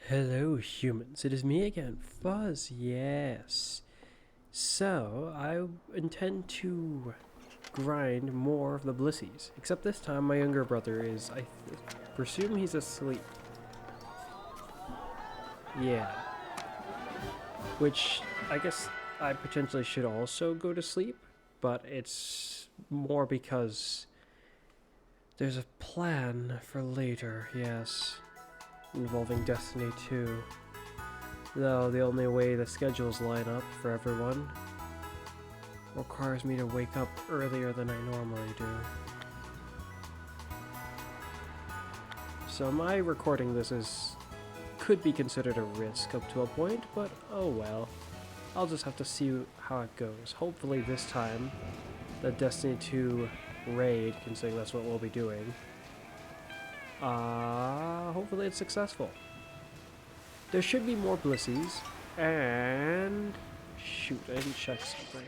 Hello humans, it is me again, Fuzz, yes. So, I intend to grind more of the Blissies, except this time my younger brother is, I presume he's asleep. Yeah. Which, I guess I potentially should also go to sleep, but it's more because there's a plan for later, yes. Involving Destiny 2. Though the only way the schedules line up for everyone requires me to wake up earlier than I normally do. So my recording this could be considered a risk up to a point, but oh well. I'll just have to see how it goes. Hopefully this time the Destiny 2 raid, considering that's what we'll be doing, hopefully it's successful. There should be more Blissies, and shoot, I didn't check something.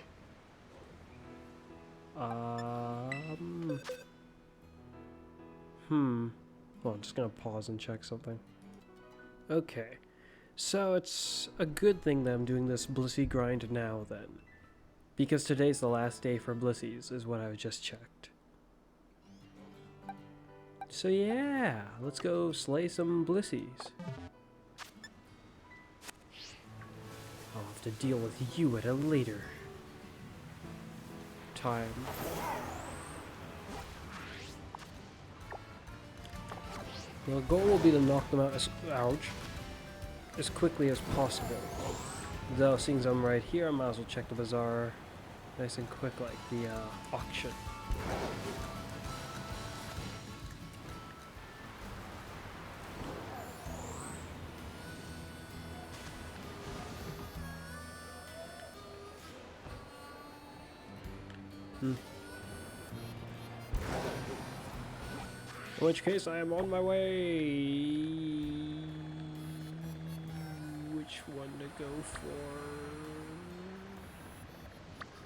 Well, I'm just gonna pause and check something. Okay, so it's a good thing that I'm doing this Blissey grind now then, because today's the last day for Blissies, is what I just checked. So yeah, let's go slay some Blissies. I'll have to deal with you at a later time. The goal will be to knock them out as quickly as possible. Though, seeing as I'm right here, I might as well check the bazaar nice and quick, like the auction. In which case, I am on my way. Which one to go for?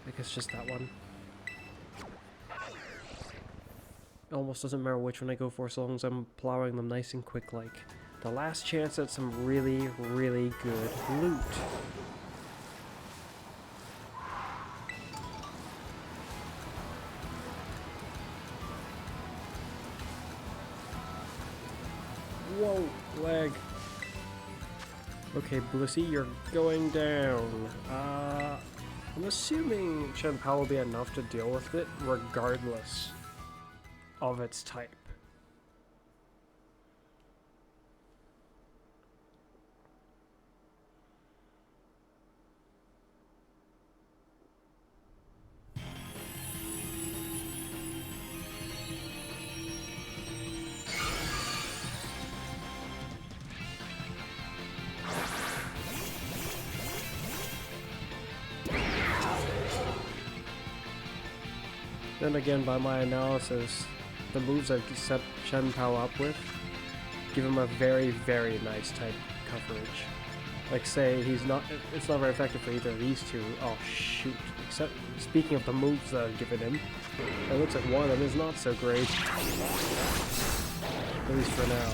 I guess just that one. It almost doesn't matter which one I go for, so long as I'm plowing them nice and quick, like the last chance at some really, really good loot. Whoa, lag. Okay, Blissey, you're going down. I'm assuming Chen Pao will be enough to deal with it, regardless of its type. Then again, by my analysis, the moves I've set Chen Pao up with give him a very, very nice type coverage. Like, say, it's not very effective for either of these two. Oh, shoot. Except, speaking of the moves that I've given him, it looks like one of them is not so great. At least for now.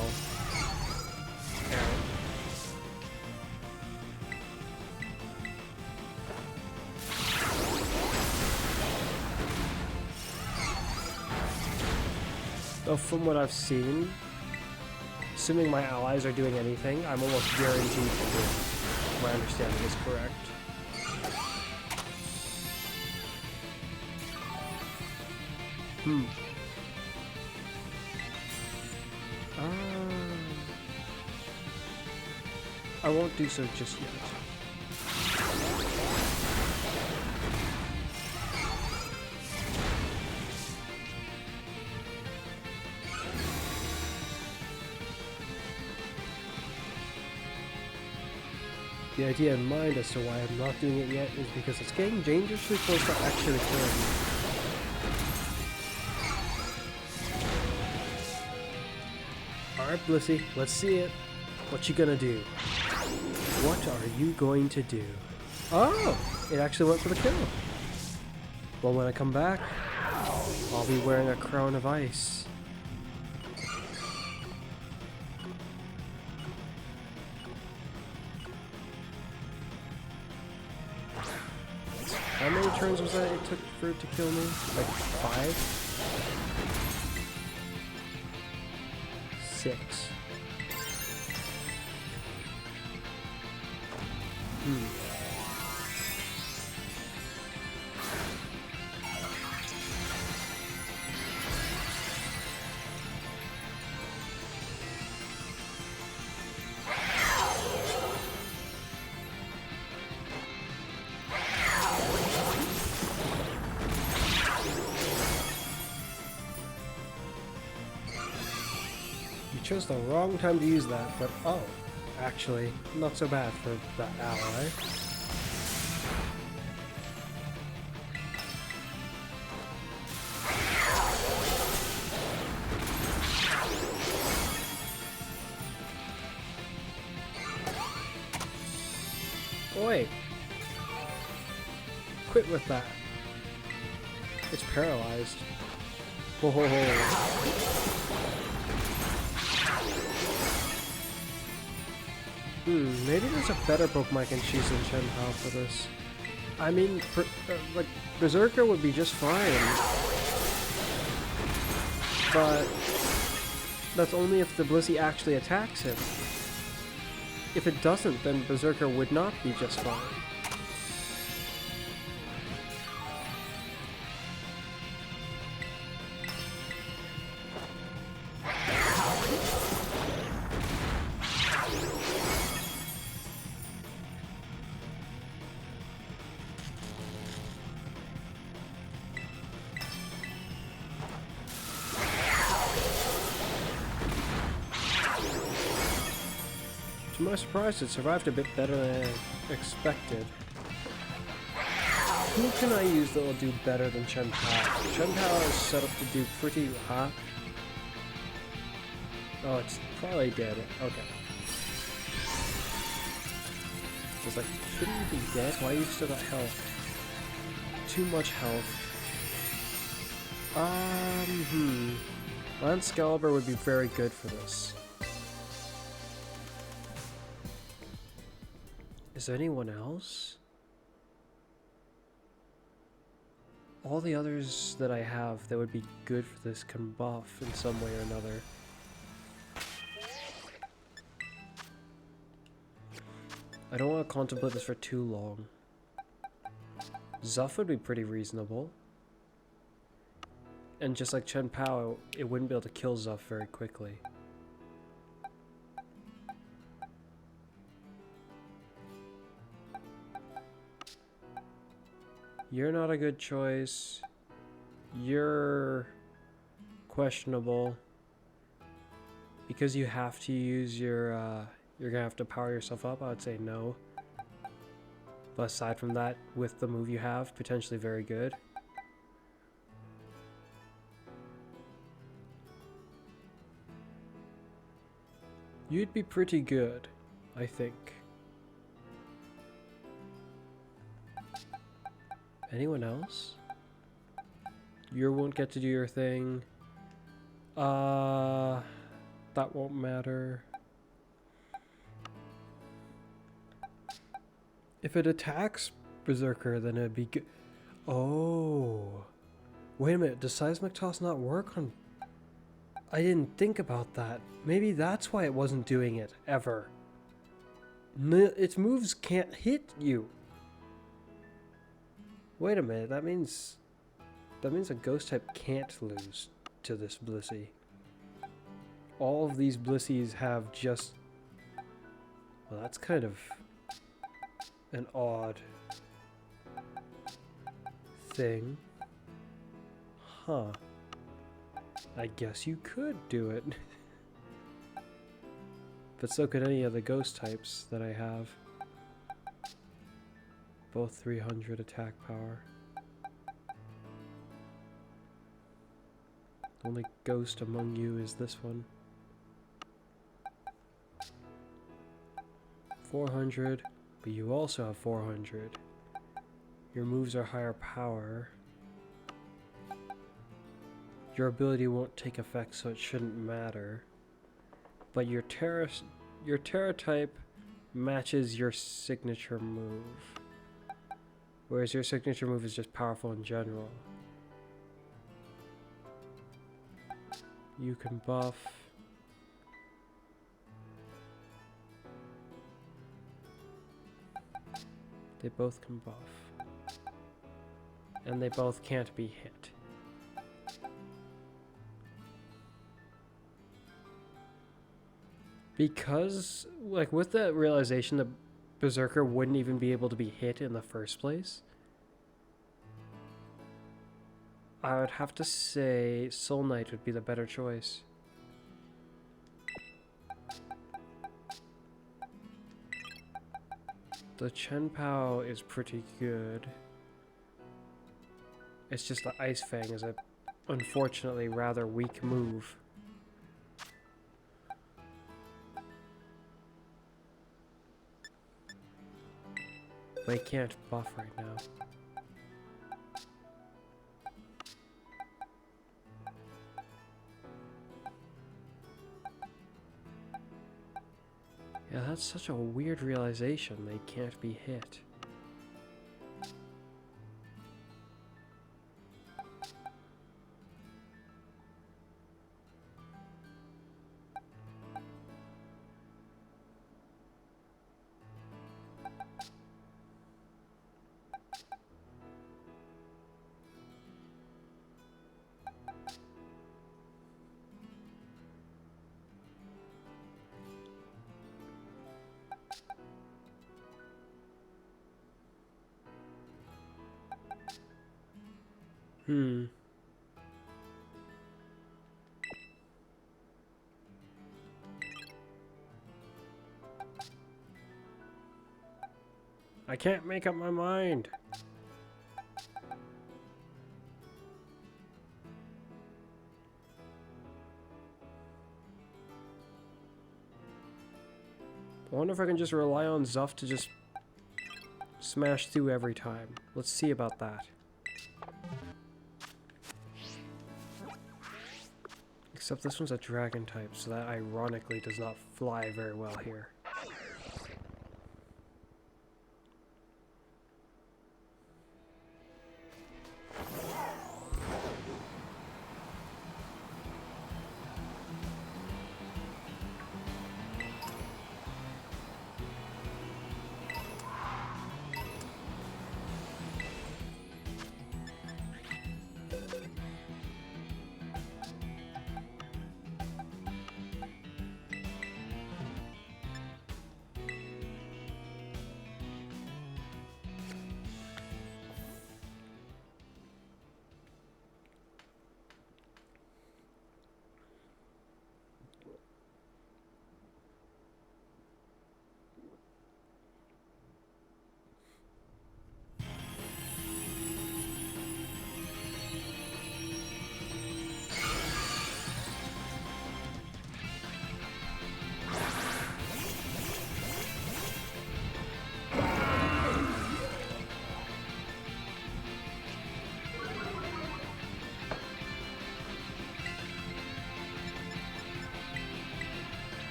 Though from what I've seen, assuming my allies are doing anything, I'm almost guaranteed to win, if my understanding is correct. I won't do so just yet. The idea in mind as to why I'm not doing it yet is because it's getting dangerously close to actually killing me. Alright, Blissey, let's see it. What you gonna do? What are you going to do? Oh! It actually went for the kill. Well, when I come back, I'll be wearing a crown of ice. How many turns was that it took for it to kill me? Like 5? 6. Chose the wrong time to use that, but oh, actually, not so bad for that ally. Oh, wait. Quit with that. It's paralyzed. Ho ho ho. Maybe there's a better Pokemon I can choose than Chen Hao for this. I mean, like, Berserker would be just fine. But that's only if the Blissey actually attacks him. If it doesn't, then Berserker would not be just fine. To my surprise, it survived a bit better than I expected. Who can I use that will do better than Chen Hao? Chen Hao is set up to do pretty hot. Oh, it's probably dead. Okay. I was like, shouldn't you be dead? Why you still got health? Too much health. Lance Excalibur would be very good for this. Is there anyone else? All the others that I have that would be good for this can buff in some way or another. I don't want to contemplate this for too long. Zuff would be pretty reasonable. And just like Chen Pao, it wouldn't be able to kill Zuff very quickly. You're not a good choice. You're questionable. Because you have to use your, you're gonna have to power yourself up, I would say no. But aside from that, with the move you have, potentially very good. You'd be pretty good, I think. Anyone else? You won't get to do your thing. That won't matter. If it attacks Berserker, then it'd be good. Oh. Wait a minute, does Seismic Toss not work on... I didn't think about that. Maybe that's why it wasn't doing it, ever. Its moves can't hit you. Wait a minute, that means a ghost type can't lose to this Blissey. All of these Blisseys have just... Well, that's kind of an odd thing. Huh. I guess you could do it. But so could any of the ghost types that I have. Both 300 attack power. The only ghost among you is this one. 400, but you also have 400. Your moves are higher power. Your ability won't take effect, so it shouldn't matter. But your Terra type matches your signature move. Whereas your signature move is just powerful in general. You can buff. They both can buff. And they both can't be hit. Because, like, with the realization that Berserker wouldn't even be able to be hit in the first place, I would have to say Soul Knight would be the better choice. The Chen Pao is pretty good. It's just the Ice Fang is a, unfortunately, rather weak move. They can't buff right now. Yeah, that's such a weird realization. They can't be hit. I can't make up my mind. I wonder if I can just rely on Zuff to just smash through every time. Let's see about that. Except this one's a dragon type, so that ironically does not fly very well here.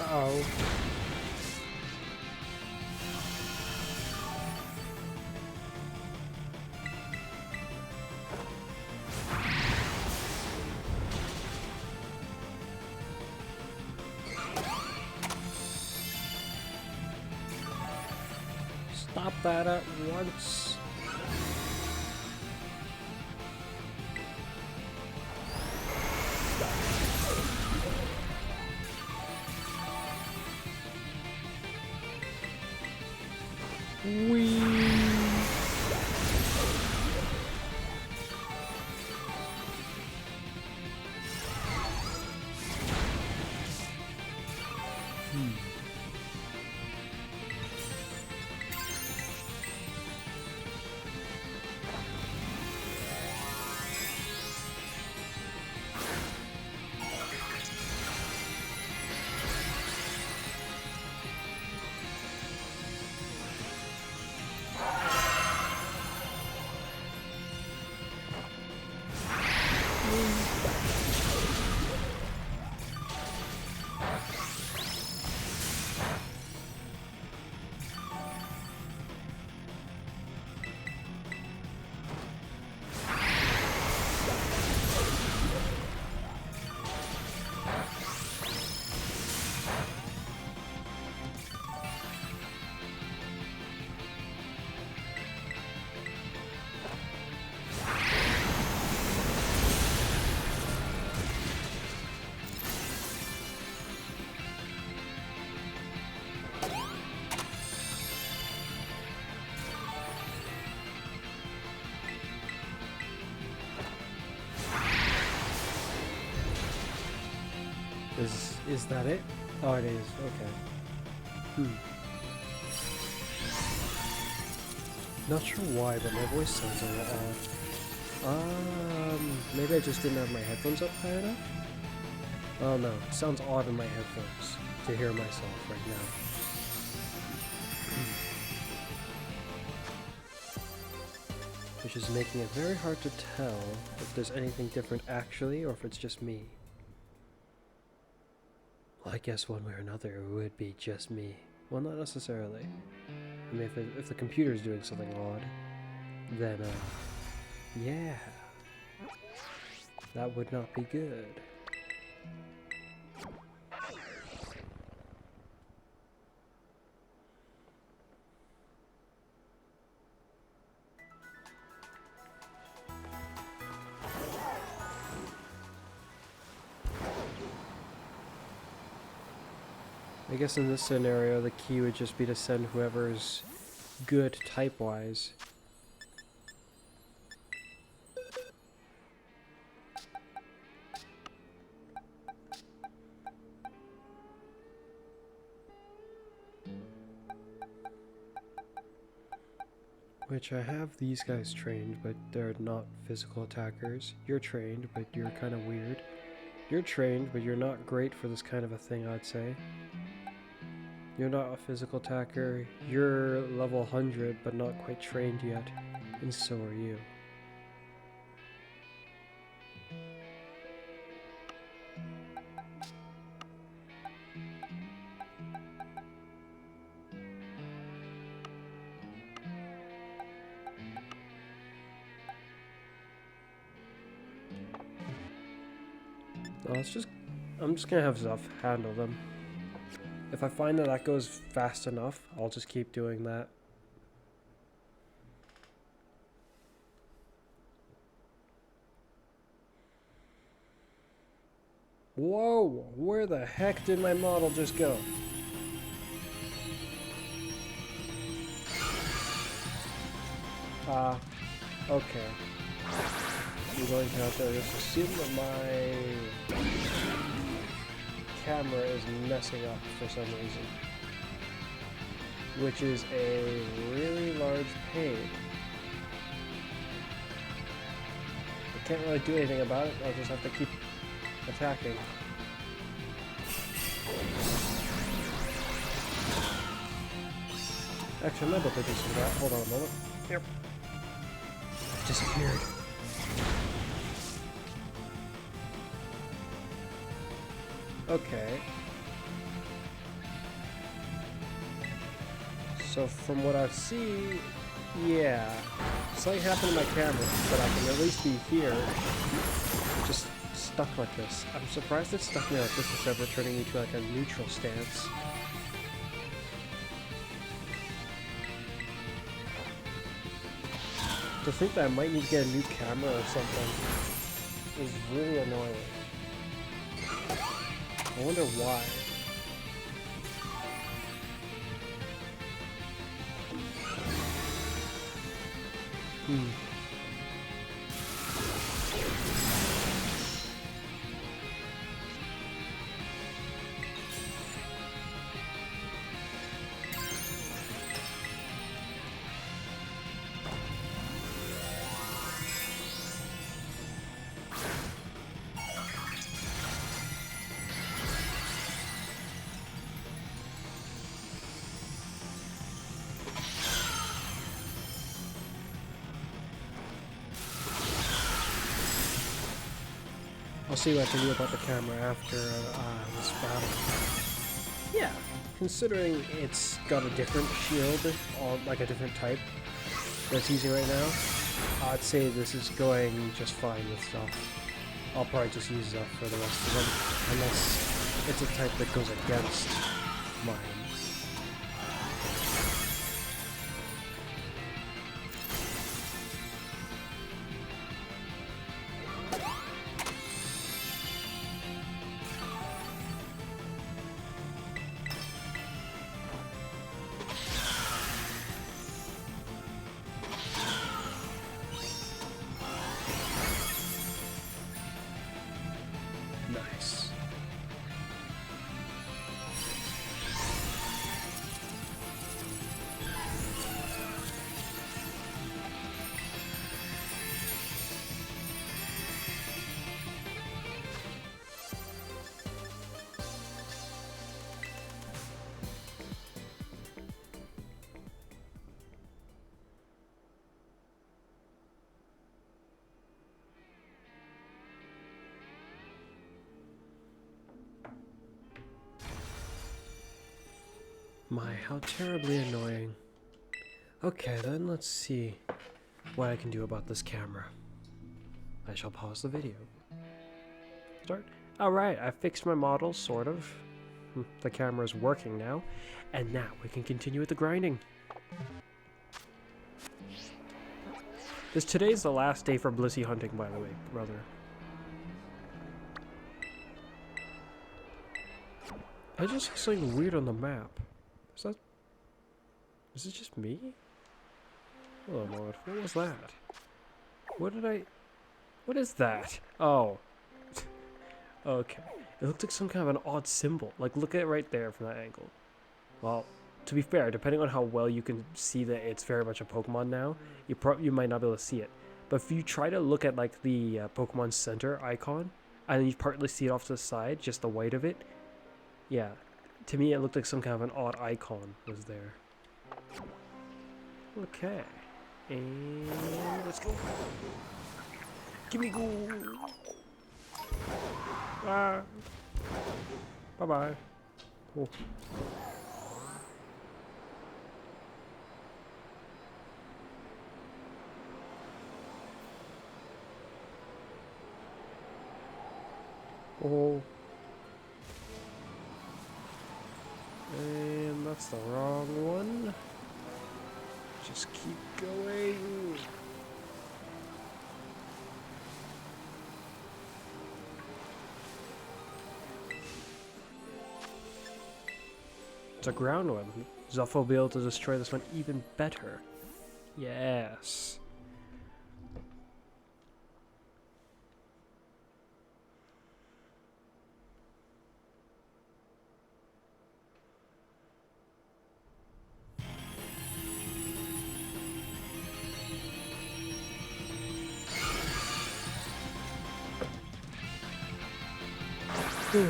Uh-oh. Stop that at once. Is that it? Oh, it is. Okay. Not sure why, but my voice sounds a little odd. Maybe I just didn't have my headphones up high enough? Oh no, it sounds odd in my headphones to hear myself right now. Which is making it very hard to tell if there's anything different actually, or if it's just me. Well, I guess one way or another it would be just me. Well, not necessarily. I mean, if the computer's doing something odd, then, yeah. That would not be good. I guess in this scenario, the key would just be to send whoever's good type-wise. Which I have these guys trained, but they're not physical attackers. You're trained, but you're kind of weird. You're trained, but you're not great for this kind of a thing, I'd say. You're not a physical attacker. You're level 100, but not quite trained yet. And so are you. I'm just gonna have Zuff handle them. If I find that goes fast enough, I'll just keep doing that. Whoa! Where the heck did my model just go? Okay. I'm going to have to just assume that my camera is messing up for some reason. Which is a really large pain. I can't really do anything about it, I'll just have to keep attacking. Actually, I might be able to do some of that. Hold on a moment. Yep. Disappeared. Okay. So from what I see, yeah, something happened to my camera, but I can at least be here, just stuck like this. I'm surprised it stuck me like this instead of returning me to like a neutral stance. To think that I might need to get a new camera or something is really annoying. I wonder why. I'll see what I can do about the camera after this battle. Yeah, considering it's got a different shield, like a different type that it's using right now, I'd say this is going just fine with stuff. I'll probably just use Zuff for the rest of them, unless it's a type that goes against mine. Nice. My, how terribly annoying. Okay, then let's see what I can do about this camera. I shall pause the video. Start. Alright, I fixed my model, sort of. The camera is working now. And now we can continue with the grinding. Today's the last day for Blissey hunting, by the way, brother. I just saw something weird on the map. Is it just me? Hold on a moment. What was that? What is that? Oh. Okay. It looked like some kind of an odd symbol. Like, look at it right there from that angle. Well, to be fair, depending on how well you can see that it's very much a Pokemon now, you might not be able to see it. But if you try to look at, like, the Pokemon Center icon, and then you partly see it off to the side, just the white of it, yeah. To me, it looked like some kind of an odd icon was there. Okay. And let's go. Gimme go. Ah. Bye-bye. Oh. Oh. And that's the wrong one. Just keep going. It's a ground one. Zuff will be able to destroy this one even better. Yes. I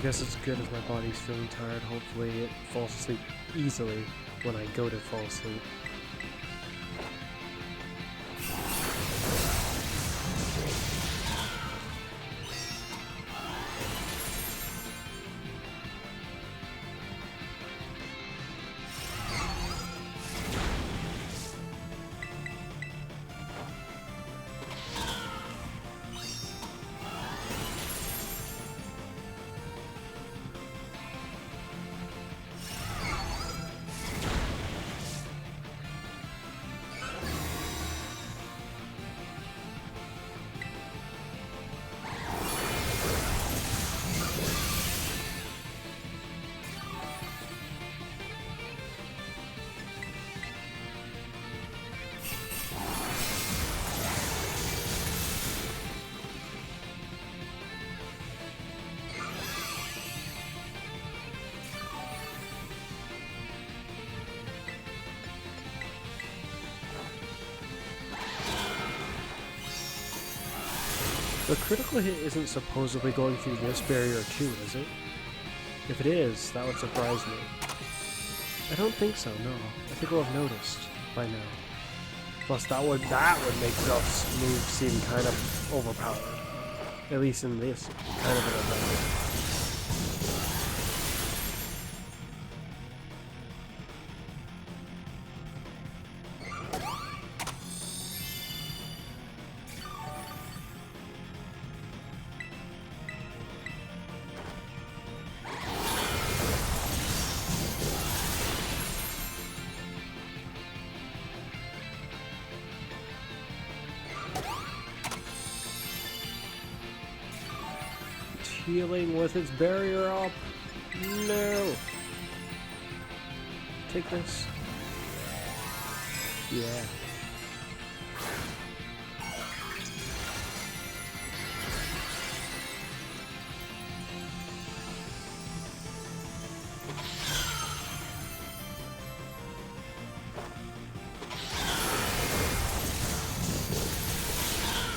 guess it's good if my body's feeling tired. Hopefully it falls asleep easily when I go to fall asleep. The critical hit isn't supposedly going through this barrier too, is it? If it is, that would surprise me. I don't think so, no. I think we'll have noticed by now. Plus that would make Zuff's move seem kind of overpowered. At least in this kind of an event. Healing with its barrier up. No. Take this. Yeah.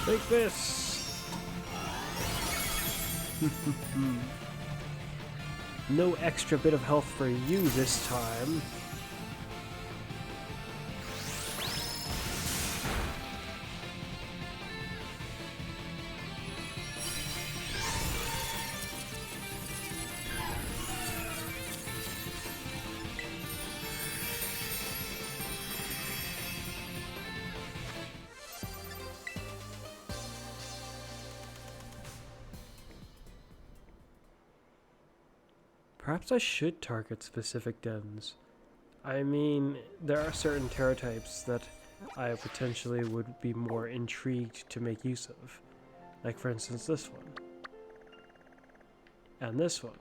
Take this. No extra bit of health for you this time. Perhaps I should target specific dens. I mean, there are certain terror types that I potentially would be more intrigued to make use of. Like, for instance, this one. And this one.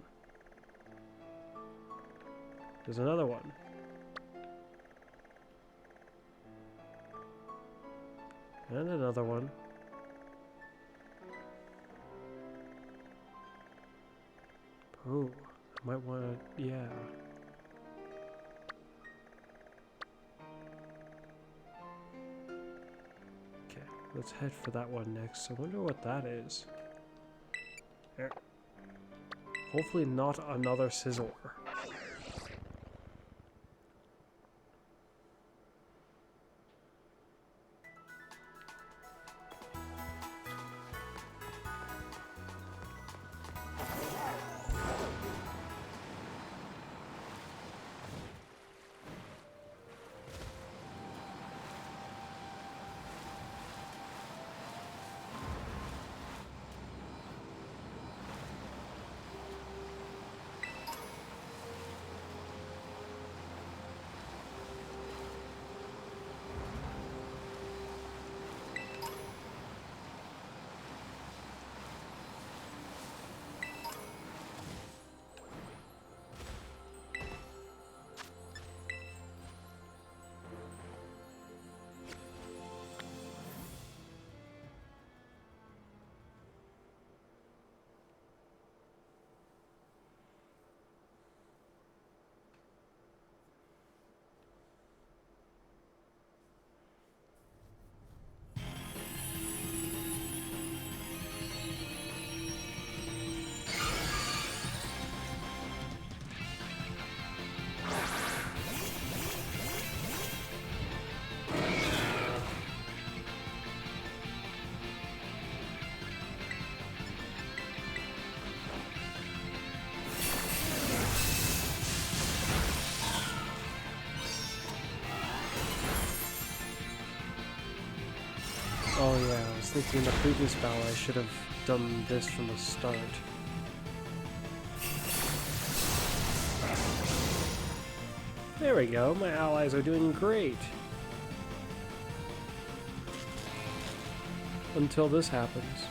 There's another one. And another one. Oh, I might want to, yeah. Okay, let's head for that one next. I wonder what that is. There. Hopefully not another sizzler. Oh yeah, I was thinking in the previous battle I should have done this from the start. There we go, my allies are doing great. Until this happens.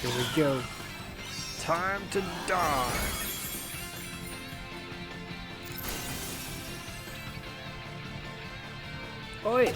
Here we go. Time to die. Oi!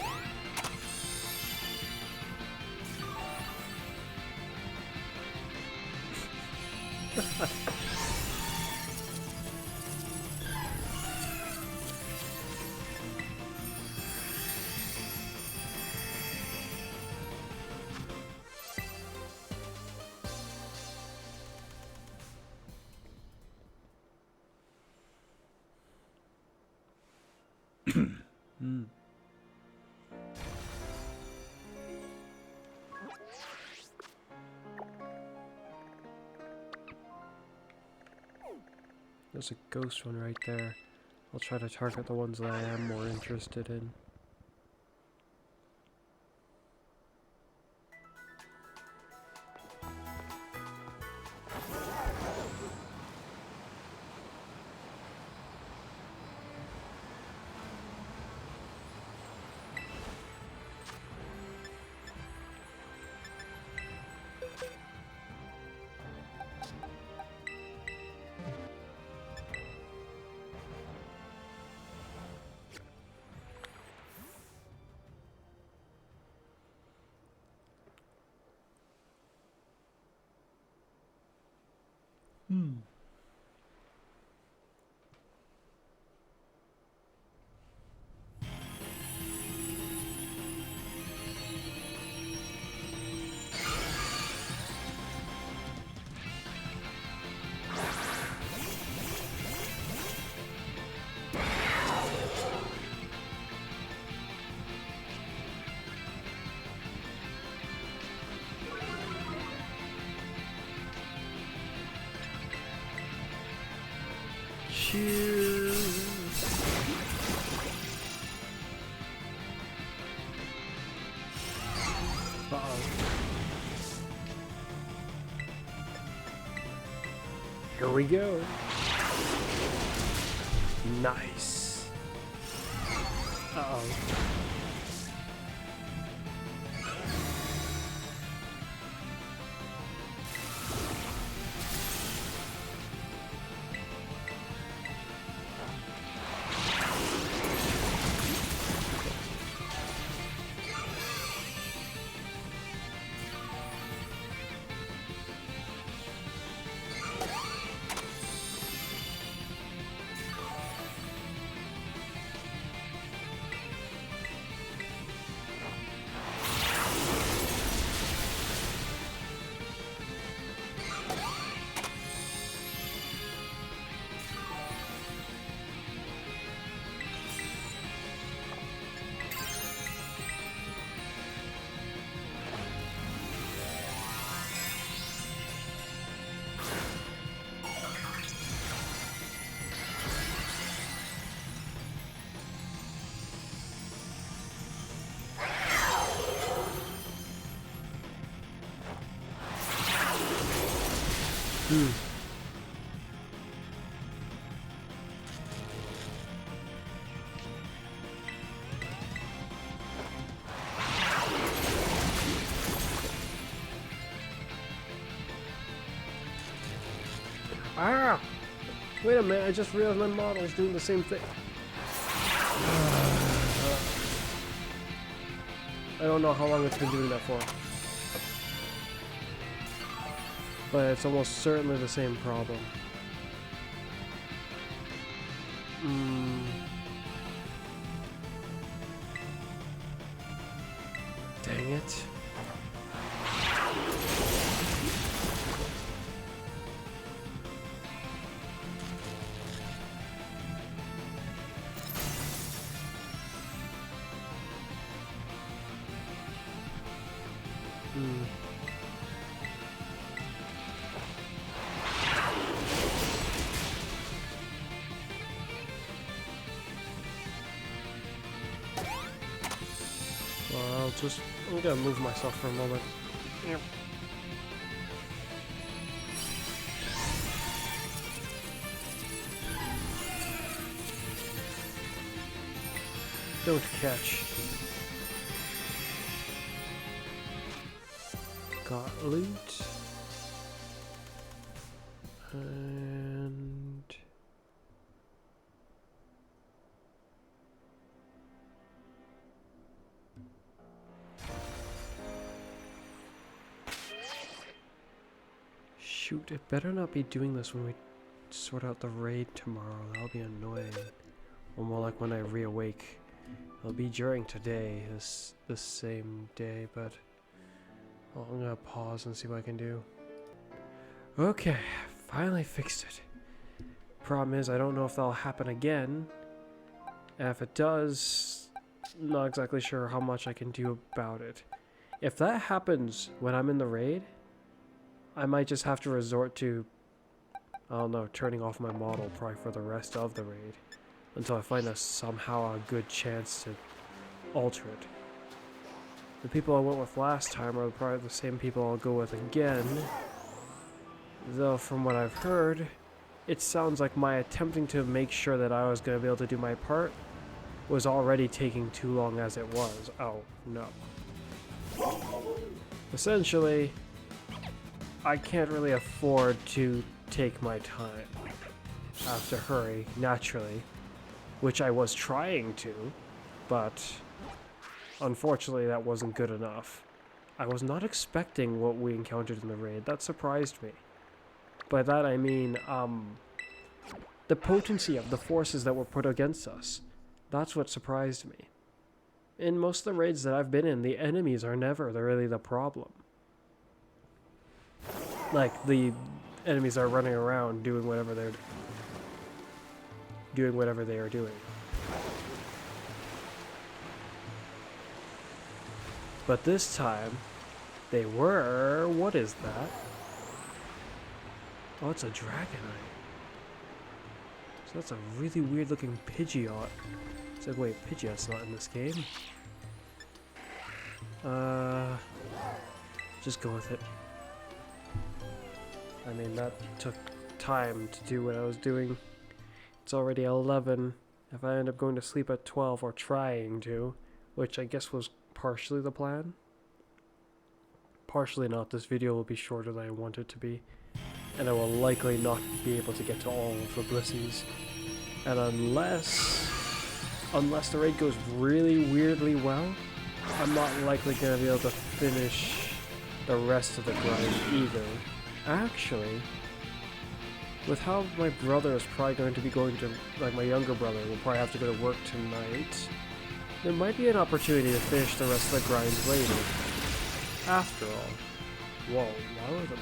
There's a ghost one right there. I'll try to target the ones that I am more interested in. Cheers. Uh-oh. Here we go. Nice. Uh-oh. Ah! Wait a minute, I just realized my model's doing the same thing. I don't know how long it's been doing that for. But it's almost certainly the same problem. Dang it. I'm gonna move myself for a moment. Yep. Don't catch. Got loot. And... shoot, it better not be doing this when we sort out the raid tomorrow. That'll be annoying. Or more like when I reawake. It'll be during today, this same day, but I'm gonna pause and see what I can do. Okay, finally fixed it. Problem is, I don't know if that'll happen again. And if it does, not exactly sure how much I can do about it. If that happens when I'm in the raid, I might just have to resort to, I don't know, turning off my model probably for the rest of the raid. Until I find somehow a good chance to alter it. The people I went with last time are probably the same people I'll go with again. Though from what I've heard, it sounds like my attempting to make sure that I was going to be able to do my part was already taking too long as it was. Oh, no. Essentially, I can't really afford to take my time. I have to hurry, naturally. Which I was trying to, but unfortunately that wasn't good enough. I was not expecting what we encountered in the raid. That surprised me. by that I mean, the potency of the forces that were put against us. That's what surprised me. In most of the raids that I've been in, the enemies are never really the problem. Like, the enemies are running around doing whatever they are doing. But this time, they were... What is that? Oh, it's a dragonite. So that's a really weird looking Pidgeot. It's like, wait, Pidgeot's not in this game. Just go with it. I mean, that took time to do what I was doing. It's already 11. If I end up going to sleep at 12, or trying to, which I guess was partially the plan. Partially not, this video will be shorter than I want it to be. And I will likely not be able to get to all of the Blissies. And unless the raid goes really weirdly well, I'm not likely going to be able to finish the rest of the grind either. Actually, with how my brother is probably going to be going to, like my younger brother will probably have to go to work tonight, there might be an opportunity to finish the rest of the grind later. After all. Whoa, why was it?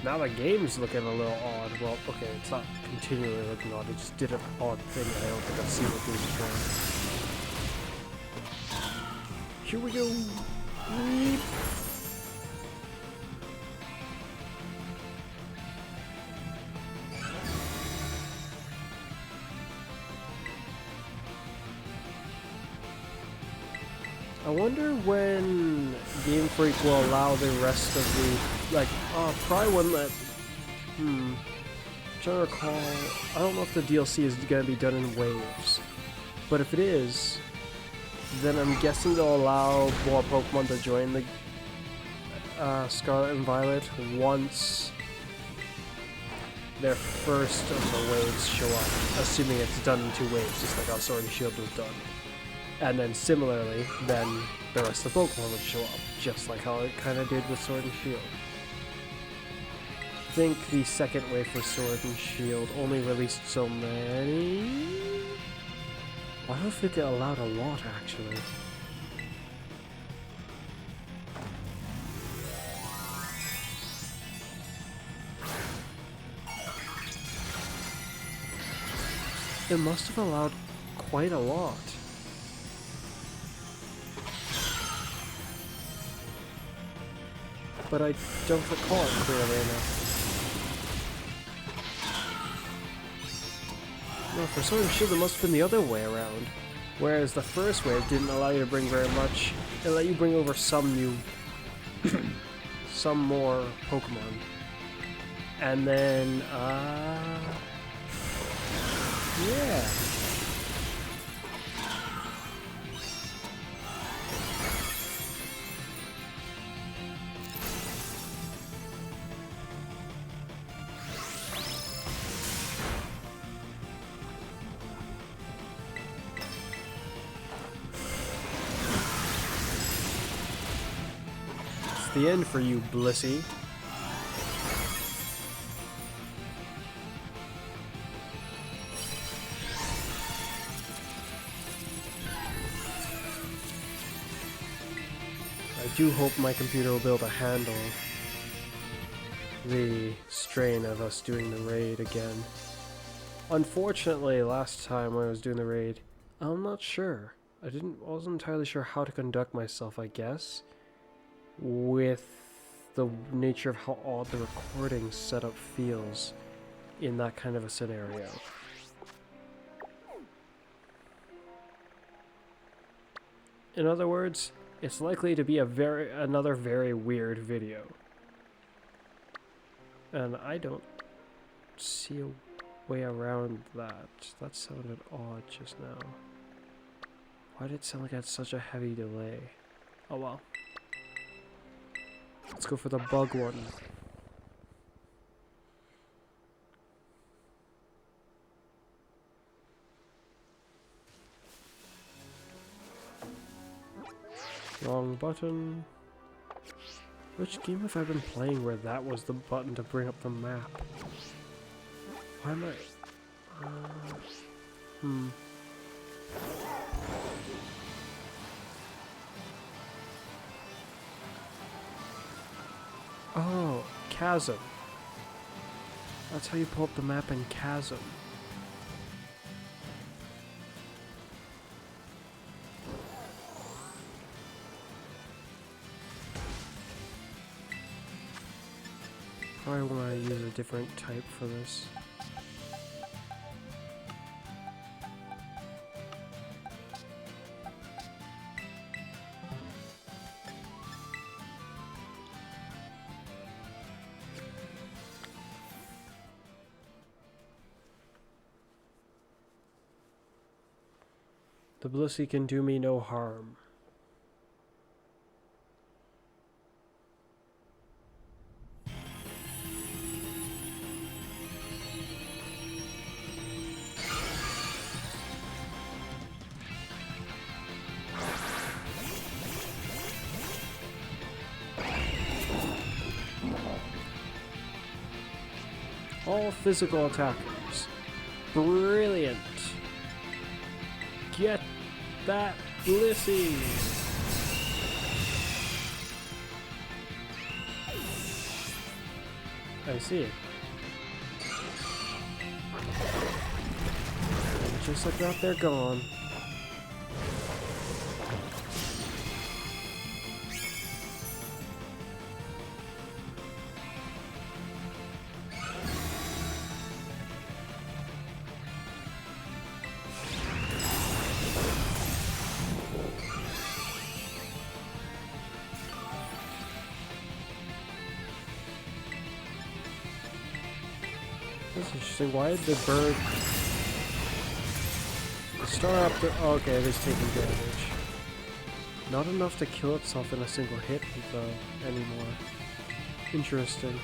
Now the game's looking a little odd. Well, okay, it's not continually looking odd, it just did an odd thing that I don't think I've seen with these before. Here we go! Weep. I wonder when Game Freak will allow the rest of the, like, probably when that, I'm trying to recall, I don't know if the DLC is going to be done in waves, but if it is, then I'm guessing they'll allow more Pokemon to join the Scarlet and Violet once their first of the waves show up, assuming it's done in 2 waves, just like how Sword and Shield was done. And then similarly, then the rest of the Pokemon would show up, just like how it kind of did with Sword and Shield. I think the second wave for Sword and Shield only released so many... I don't think it allowed a lot, actually. It must have allowed quite a lot. But I don't recall it clearly enough. No, for Sword and Shield it must have been the other way around. Whereas the first wave didn't allow you to bring very much. It let you bring over some new... some more Pokemon. And then, yeah. The end for you, Blissey. I do hope my computer will be able to handle the strain of us doing the raid again. Unfortunately, last time when I was doing the raid, I'm not sure. I wasn't entirely sure how to conduct myself, I guess, with the nature of how odd the recording setup feels in that kind of a scenario. In other words, it's likely to be another very weird video. And I don't see a way around that. That sounded odd just now. Why did it sound like it had such a heavy delay? Oh well. Let's go for the bug one. Wrong button. Which game have I been playing where that was the button to bring up the map? Why am I... Oh, chasm. That's how you pull up the map in chasm. Probably want to use a different type for this. The Blissey can do me no harm. All physical attackers. Brilliant. Get that Blissey. I see it. And just like that, they're gone. That's interesting. Why did the bird start up the... Oh, okay, it is taking damage. Not enough to kill itself in a single hit, though, anymore. Interesting.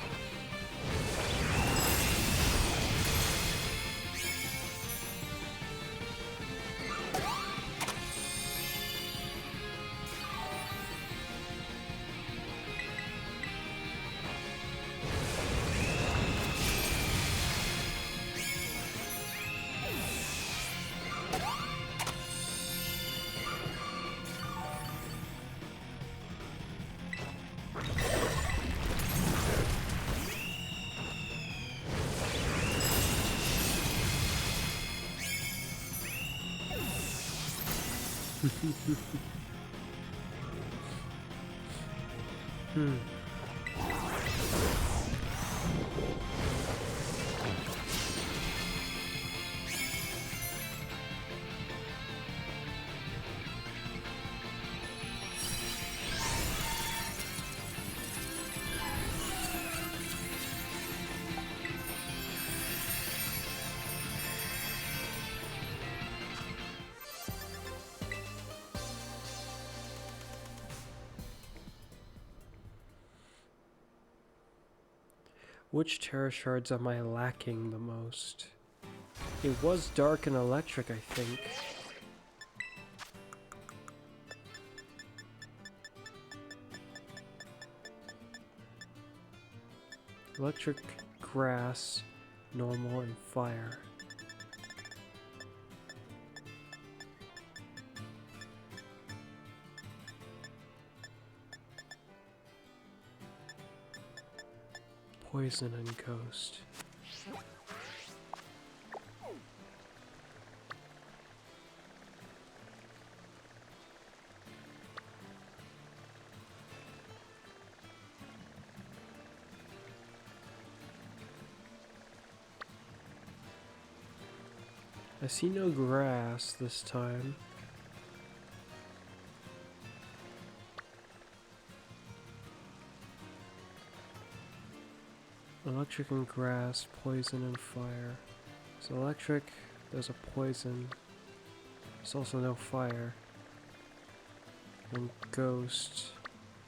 Which terror shards am I lacking the most? It was dark and electric, I think. Electric, grass, normal, and fire. Poison and ghost. I see no grass this time. Electric and grass, poison and fire. So electric, there's a poison. There's also no fire. And ghost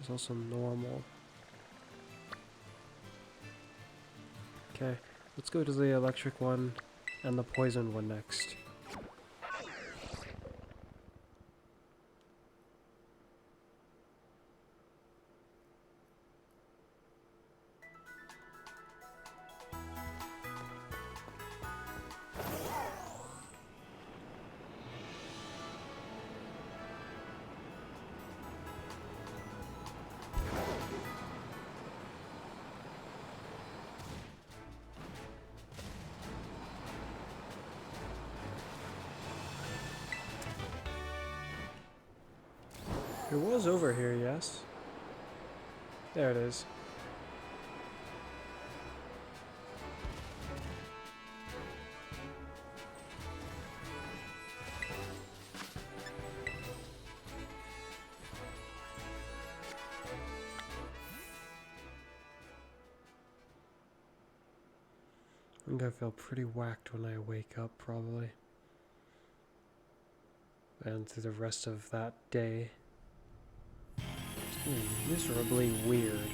is also normal. Okay, let's go to the electric one and the poison one next. It was over here, yes. There it is. I'm gonna feel pretty whacked when I wake up, probably. And through the rest of that day. Miserably weird.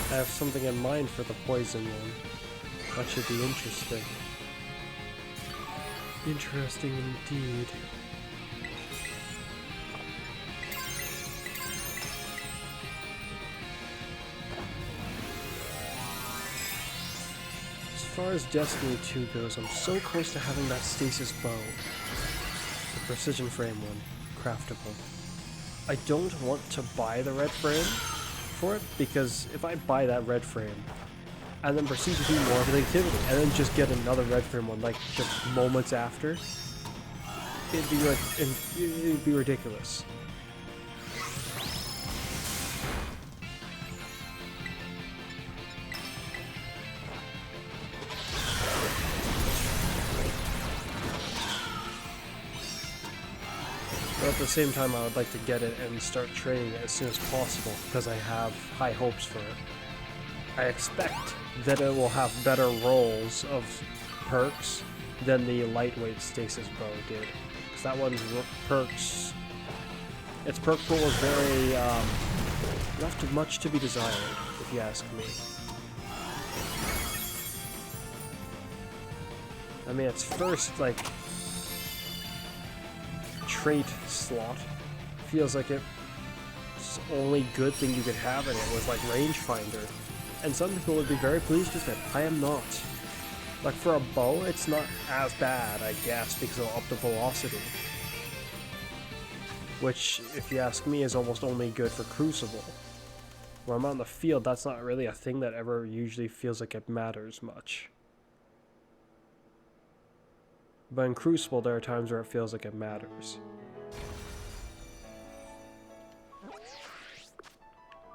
I have something in mind for the poison one. That should be interesting. Interesting indeed. As far as Destiny 2 goes, I'm so close to having that stasis bow. The precision frame one. Craftable. I don't want to buy the red frame for it, because if I buy that red frame and then proceed to do more of the activity and then just get another red frame one like just moments after, it'd be ridiculous. But at the same time, I would like to get it and start training it as soon as possible because I have high hopes for it. I expect that it will have better rolls of perks than the lightweight stasis bow did. Because that one's perks, its perk pool is very, left much to be desired, if you ask me. I mean, its first, like, trait slot feels like it's the only good thing you could have in it was like rangefinder, and some people would be very pleased with it. I am not. Like for a bow, it's not as bad, I guess, because it'll up the velocity, which, if you ask me, is almost only good for Crucible. When I'm on the field, that's not really a thing that ever usually feels like it matters much. But in Crucible, there are times where it feels like it matters.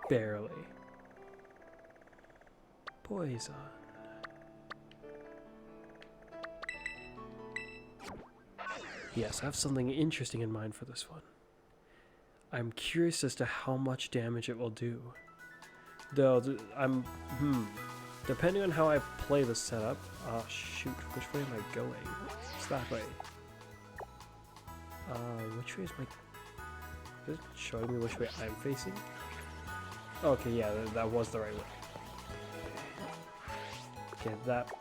Barely. Poison. Yes, I have something interesting in mind for this one. I'm curious as to how much damage it will do. Though, depending on how I play the setup... Oh, shoot. Which way am I going? It's that way. Which way is my... Is it showing me which way I'm facing? Okay, yeah, that was the right way. Okay, that...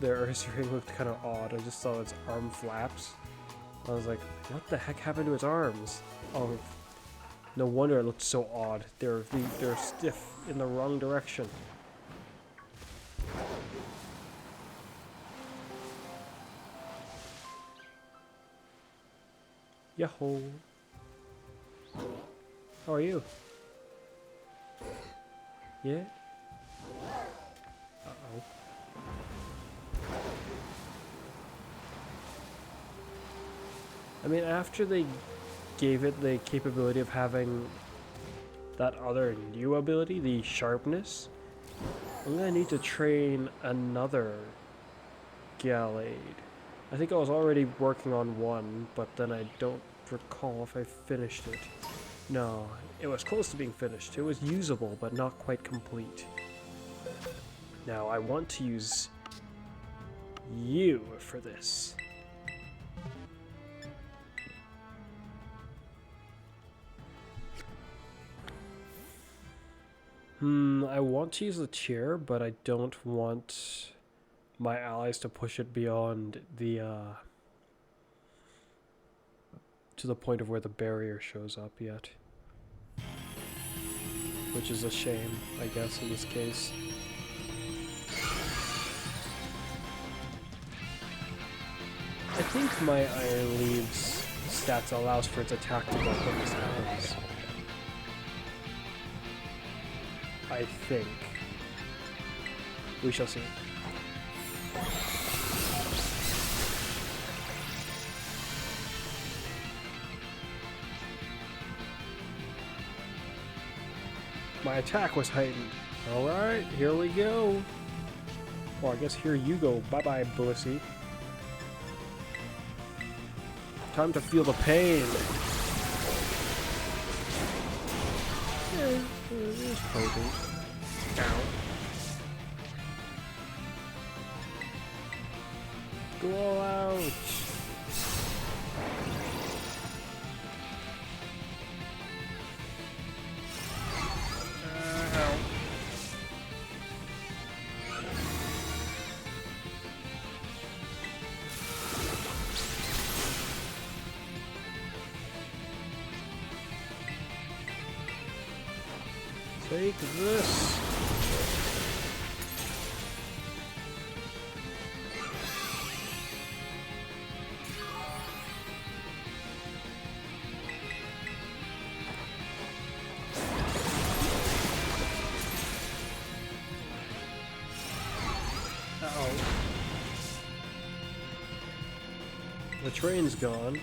The Ursa ring looked kind of odd. I just saw its arm flaps. I was like, what the heck happened to its arms? Oh, no wonder it looked so odd. They're stiff in the wrong direction. Yahoo! How are you? Yeah? Uh-oh. I mean, after they gave it the capability of having that other new ability, the sharpness, I'm gonna need to train another Gallade. I think I was already working on one, but then I don't recall if I finished it. No, it was close to being finished. It was usable, but not quite complete. Now, I want to use you for this. I want to use the chair, but I don't want my allies to push it beyond the, to the point of where the barrier shows up yet. Which is a shame, I guess, in this case. I think my Iron Leaves stats allows for its attack to go up when this happens. I think. We shall see. My attack was heightened. Alright, here we go. Well, I guess here you go. Bye-bye, Blissey. Time to feel the pain. It's potent. Ow. Go all out. Ow. Take this. Uh-oh. The train's gone.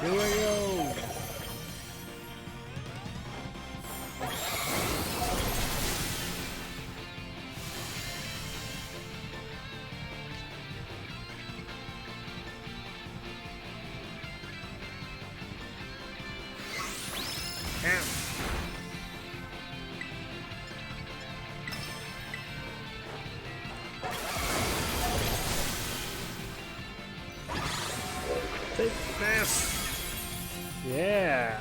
Here we go! Take this! Yeah!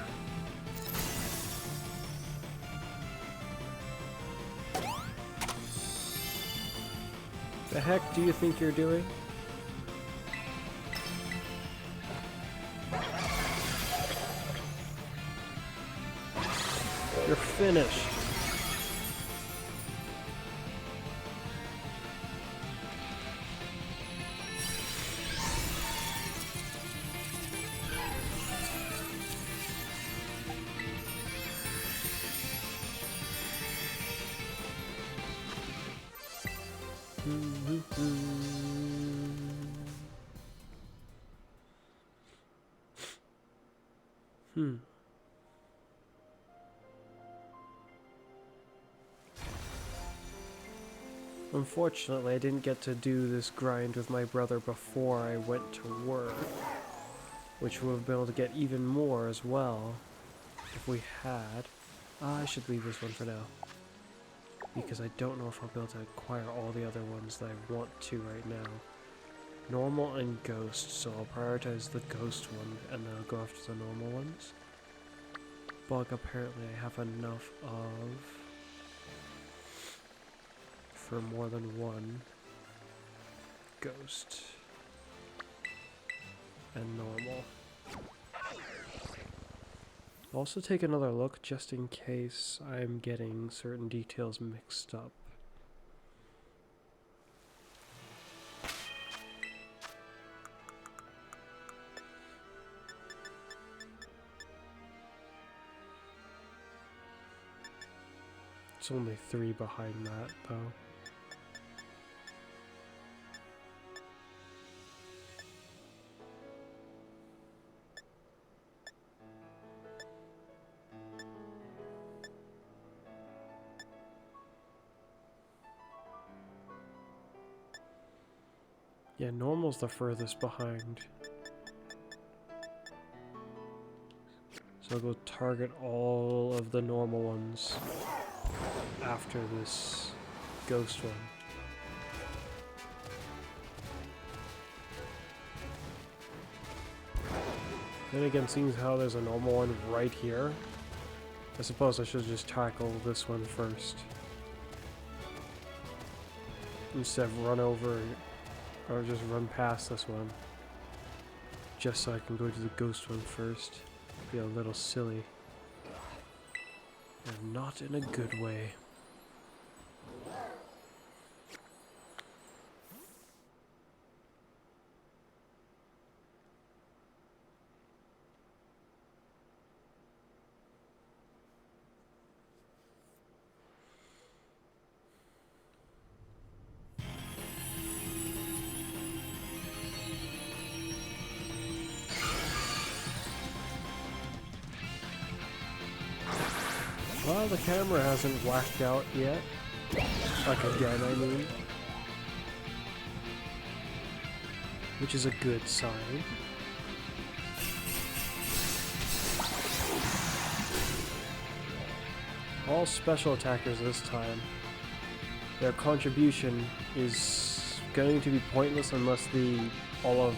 The heck do you think you're doing? You're finished. Unfortunately, I didn't get to do this grind with my brother before I went to work, which would have been able to get even more as well if we had. I should leave this one for now, because I don't know if I'll be able to acquire all the other ones that I want to right now. Normal and ghost, so I'll prioritize the ghost one and then I'll go after the normal ones. Bug, apparently I have enough of for more than one ghost and normal. I'll also take another look just in case I'm getting certain details mixed up. It's only 3 behind that, though. Yeah, normal's the furthest behind. So I'll go target all of the normal ones after this ghost one. Then again, seeing how there's a normal one right here, I suppose I should just tackle this one first. Instead of run over or just run past this one. Just so I can go to the ghost one first. Be a little silly. And not in a good way. Well, the camera hasn't whacked out yet. Like again, I mean. Which is a good sign. All special attackers this time, their contribution is going to be pointless unless the olive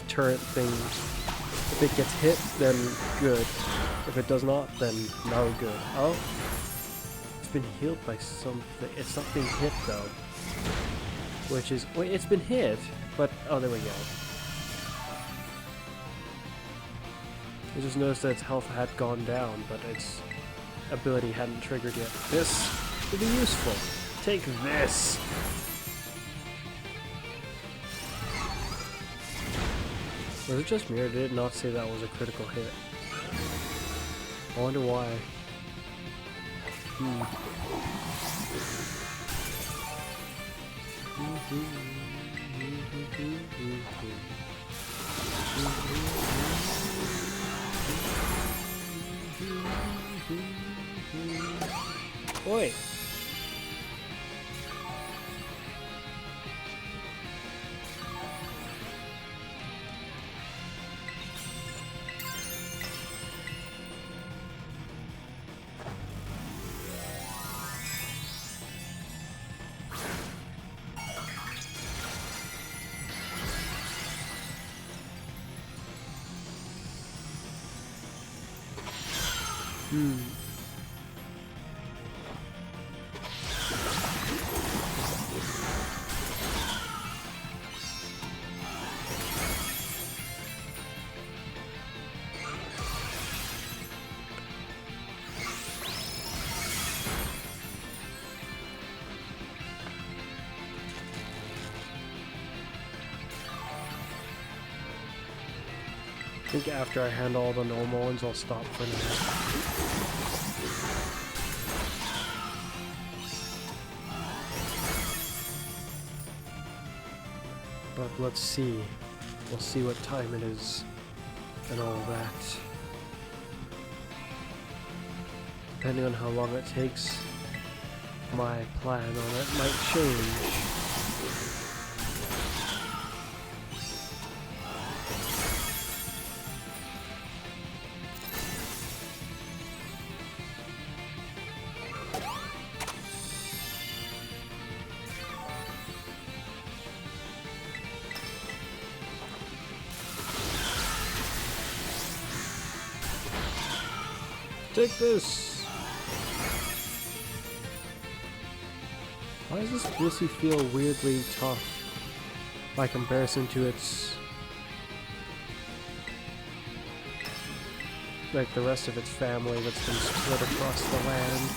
turret thing, if it gets hit, then good. If it does not, then no good. Oh, it's been healed by something. It's not being hit though, which is wait. It's been hit, but oh, there we go. I just noticed that its health had gone down, but its ability hadn't triggered yet. This will be useful. Take this. Was it just me, or did it not say that was a critical hit? I wonder why. Oi! I think after I handle all the normal ones, I'll stop for now. But let's see. We'll see what time it is and all that. Depending on how long it takes, my plan on it might change. Take this! Why does this Blissey feel weirdly tough by comparison to its... like the rest of its family that's been split across the land?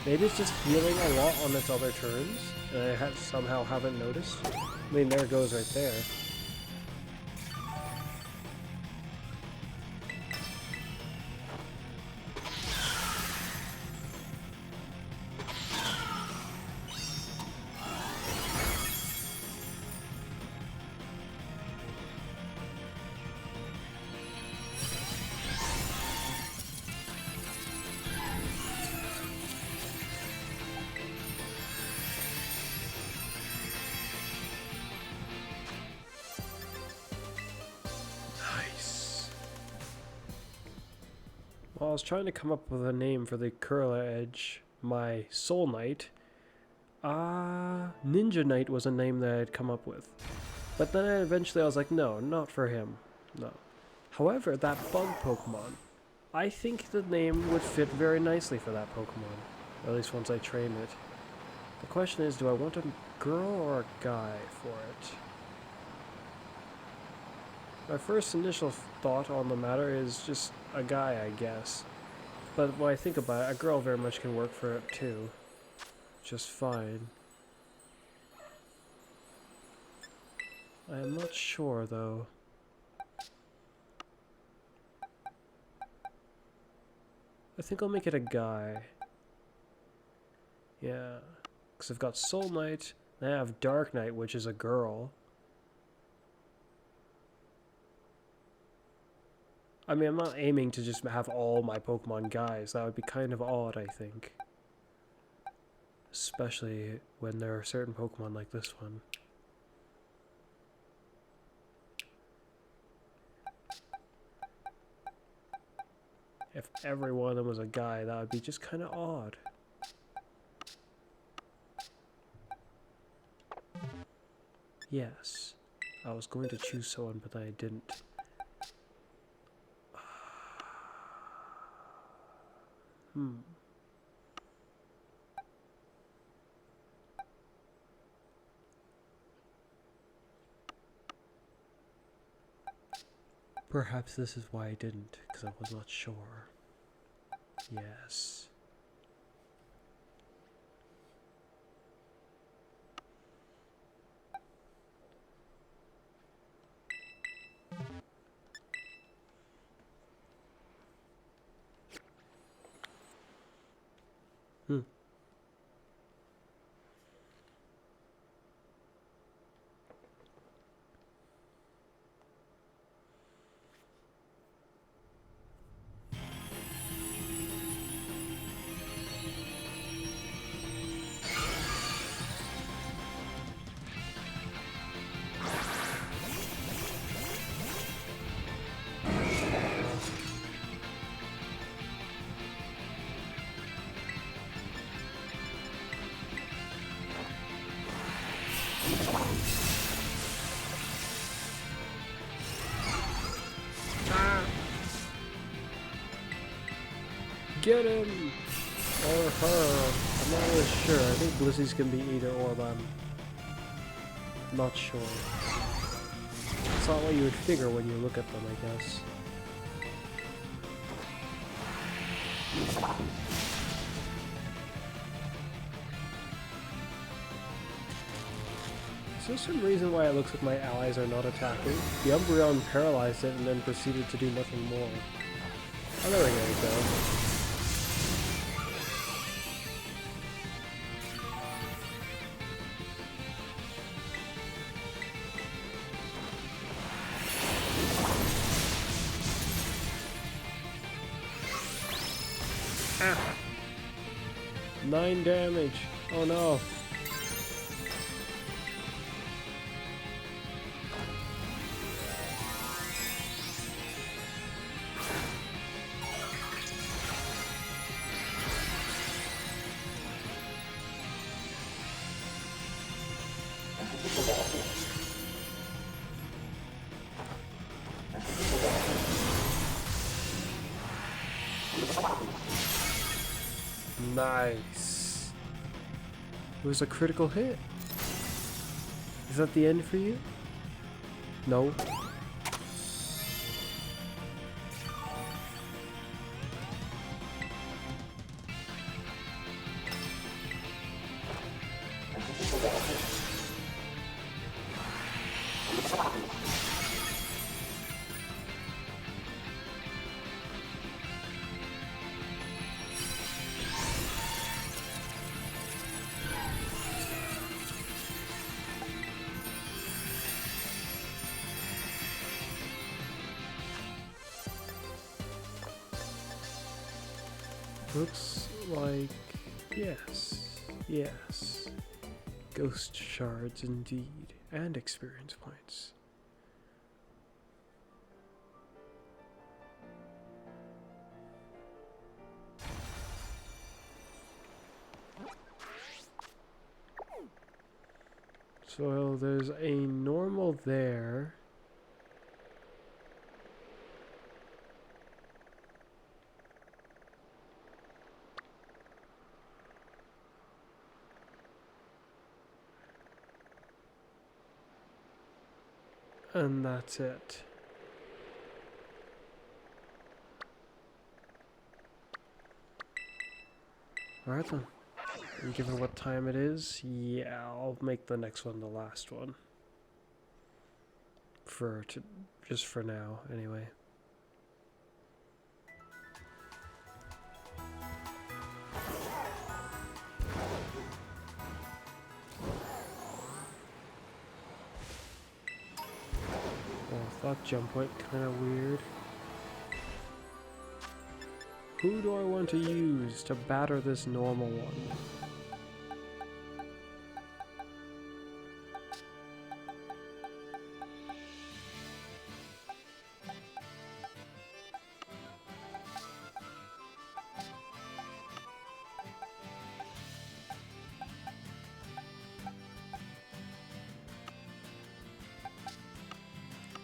Maybe it's just healing a lot on its other turns, and I somehow haven't noticed. I mean, there it goes right there. While I was trying to come up with a name for the Curler Edge, my Soul Knight, Ninja Knight was a name that I had come up with. But then eventually I was like, no, not for him. No. However, that bug Pokemon, I think the name would fit very nicely for that Pokemon. At least once I train it. The question is, do I want a girl or a guy for it? My first initial thought on the matter is just a guy, I guess. But when I think about it, a girl very much can work for it too. Just fine. I am not sure though. I think I'll make it a guy. Yeah. Because I've got Soul Knight, and I have Dark Knight, which is a girl. I mean, I'm not aiming to just have all my Pokemon guys. That would be kind of odd, I think. Especially when there are certain Pokemon like this one. If every one of them was a guy, that would be just kind of odd. Yes, I was going to choose someone, but I didn't. Perhaps this is why I didn't, because I was not sure. Yes. Get him! Or her. I'm not really sure. I think Blissey's can be either or, but I'm not sure. It's not what you would figure when you look at them, I guess. Is there some reason why it looks like my allies are not attacking? The Umbreon paralyzed it and then proceeded to do nothing more. Oh, there we go. Ah. 9 damage. Oh no. Nice. It was a critical hit. Is that the end for you? No. Looks like yes. Ghost shards indeed, and experience points. So there's a normal there. And that's it. Alright then. And given what time it is, yeah, I'll make the next one the last one. Just for now, anyway. Oh, that jump went kind of weird. Who do I want to use to batter this normal one?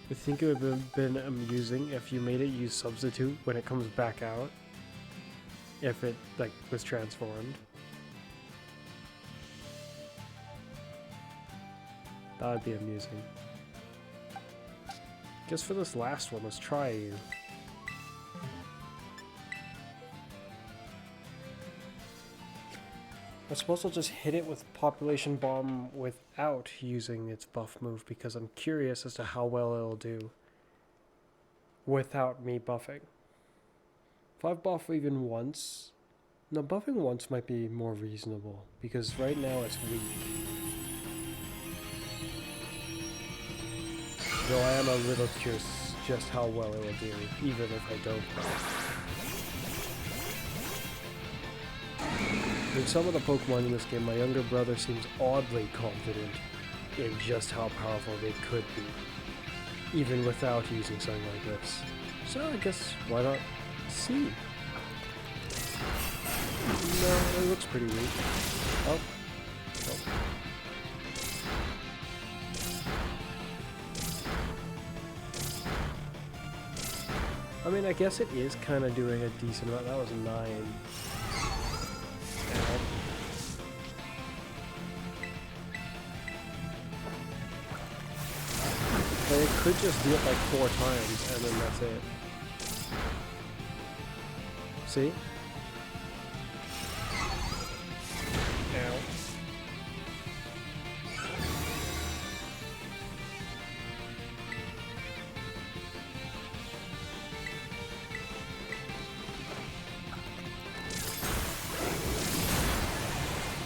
I think it would have been amusing if you made it use substitute when it comes back out. If it, like, was transformed. That would be amusing. Guess for this last one, let's try you. I suppose I'll just hit it with Population Bomb without using its buff move, because I'm curious as to how well it'll do without me buffing. If I buff even once... No, buffing once might be more reasonable, because right now it's weak. Though I am a little curious just how well it will do, even if I don't buff. In some of the Pokemon in this game, my younger brother seems oddly confident in just how powerful they could be, even without using something like this. So I guess, why not see? No, it looks pretty weak. Oh. I mean, I guess it is kind of doing a decent amount. That was 9. And it could just do it like 4 times, and then that's it. See? Ow.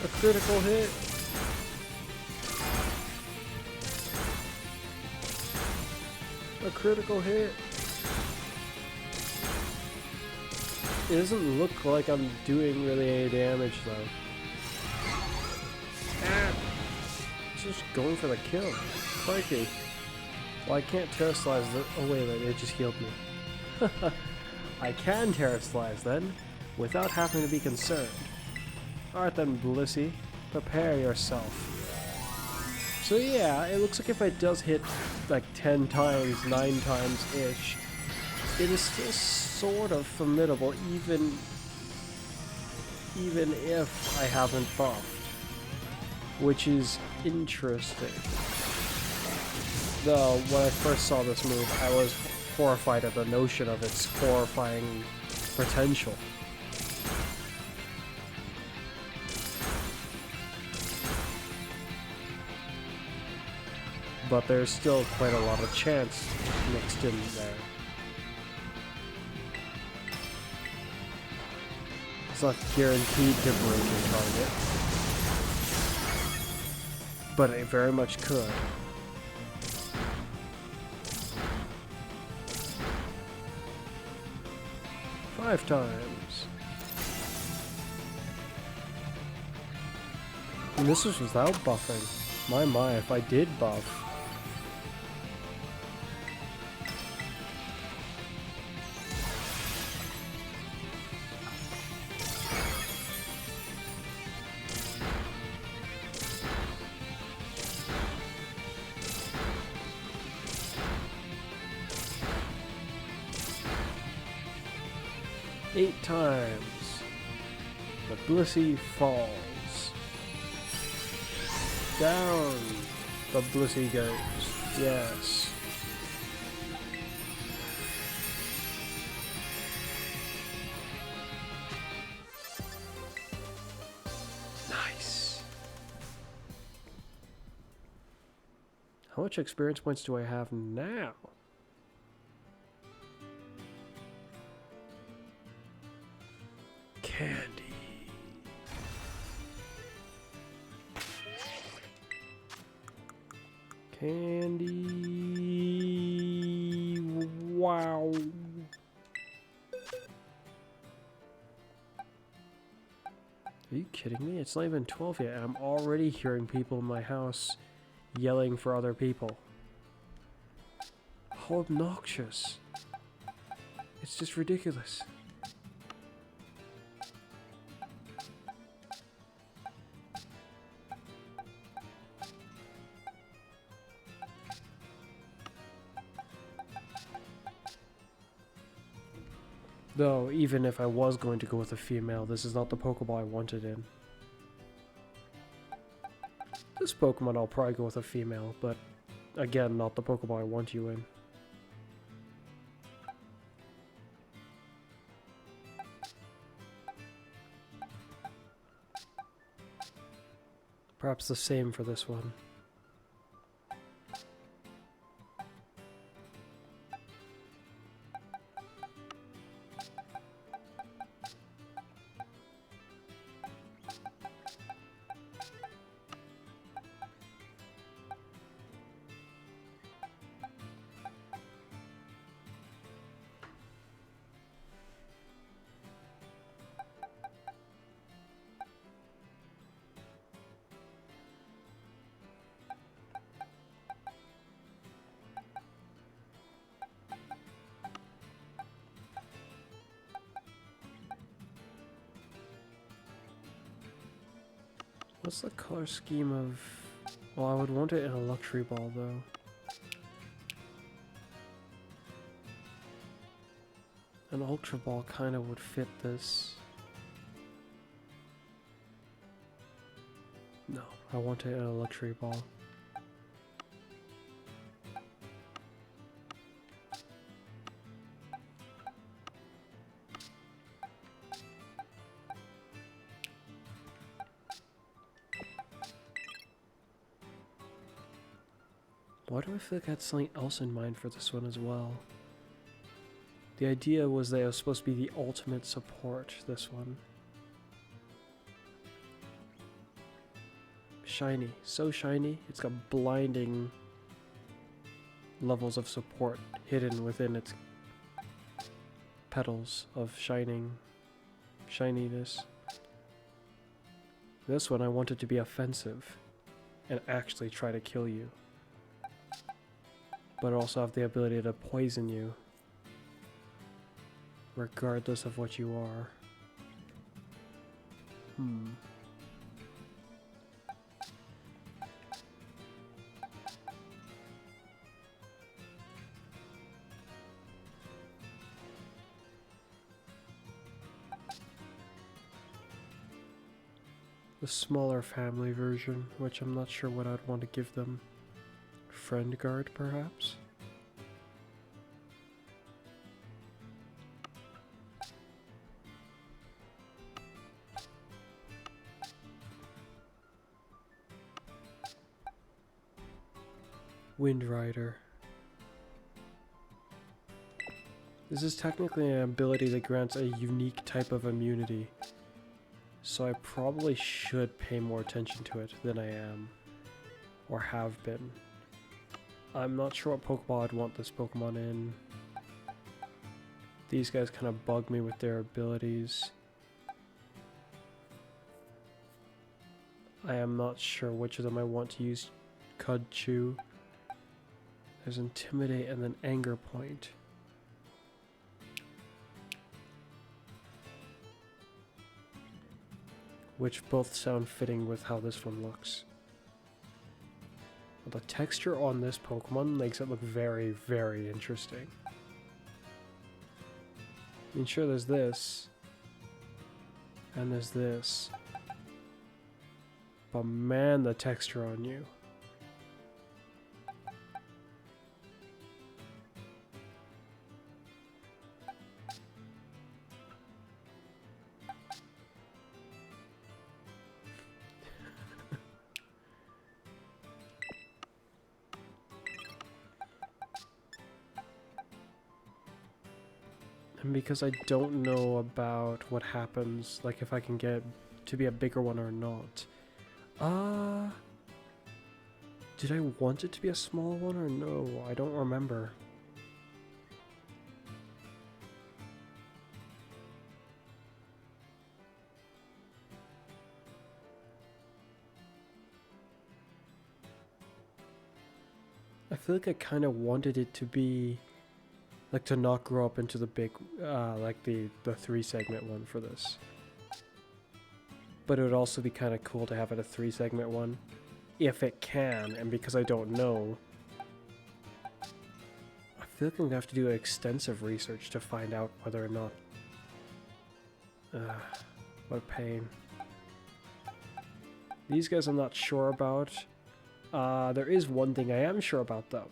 A critical hit. A critical hit. It doesn't look like I'm doing really any damage though. Ah! It's just going for the kill. Crikey. Well, I can't Terra Slice the... Oh wait, it just healed me. I can Terra Slice then, without having to be concerned. Alright then, Blissey. Prepare yourself. So yeah, it looks like if it does hit like 10 times, 9 times-ish, it is still sort of formidable, even if I haven't buffed. Which is interesting. Though, when I first saw this move, I was horrified at the notion of its horrifying potential. But there's still quite a lot of chance mixed in there. It's not guaranteed to break a target, but it very much could. Five times. And this was without buffing. My, if I did buff. 8 times. The Blissey falls. Down. The Blissey goes. Yes. Nice. How much experience points do I have now? Candy. Candy. Wow. Are you kidding me? It's not even 12 yet, and I'm already hearing people in my house yelling for other people. How obnoxious. It's just ridiculous. Though, even if I was going to go with a female, this is not the Pokeball I wanted in. This Pokemon I'll probably go with a female, but again, not the Pokeball I want you in. Perhaps the same for this one. What's the color scheme of... Well, I would want it in a luxury ball, though. An ultra ball kind of would fit this. No, I want it in a luxury ball. Why do I feel like I had something else in mind for this one as well? The idea was that it was supposed to be the ultimate support, this one. Shiny. So shiny, it's got blinding levels of support hidden within its petals of shininess. This one I wanted to be offensive and actually try to kill you, but also have the ability to poison you regardless of what you are. The smaller family version, which I'm not sure what I'd want to give them. Friend guard, perhaps? Wind Rider. This is technically an ability that grants a unique type of immunity, so I probably should pay more attention to it than I am, or have been. I'm not sure what Pokeball I'd want this Pokemon in. These guys kind of bug me with their abilities. I am not sure which of them I want to use. Cudchew. There's Intimidate and then Anger Point. Which both sound fitting with how this one looks. The texture on this Pokemon makes it look very, very interesting. I mean, sure, there's this. And there's this. But man, the texture on you. And because I don't know about what happens, like if I can get to be a bigger one or not. Did I want it to be a small one or no? I don't remember. I feel like I kind of wanted it to be, like, to not grow up into the big, like the 3-segment one for this. But it would also be kind of cool to have it a 3-segment one, if it can, and because I don't know, I feel like I'm gonna have to do extensive research to find out whether or not. What a pain. These guys I'm not sure about. There is one thing I am sure about though.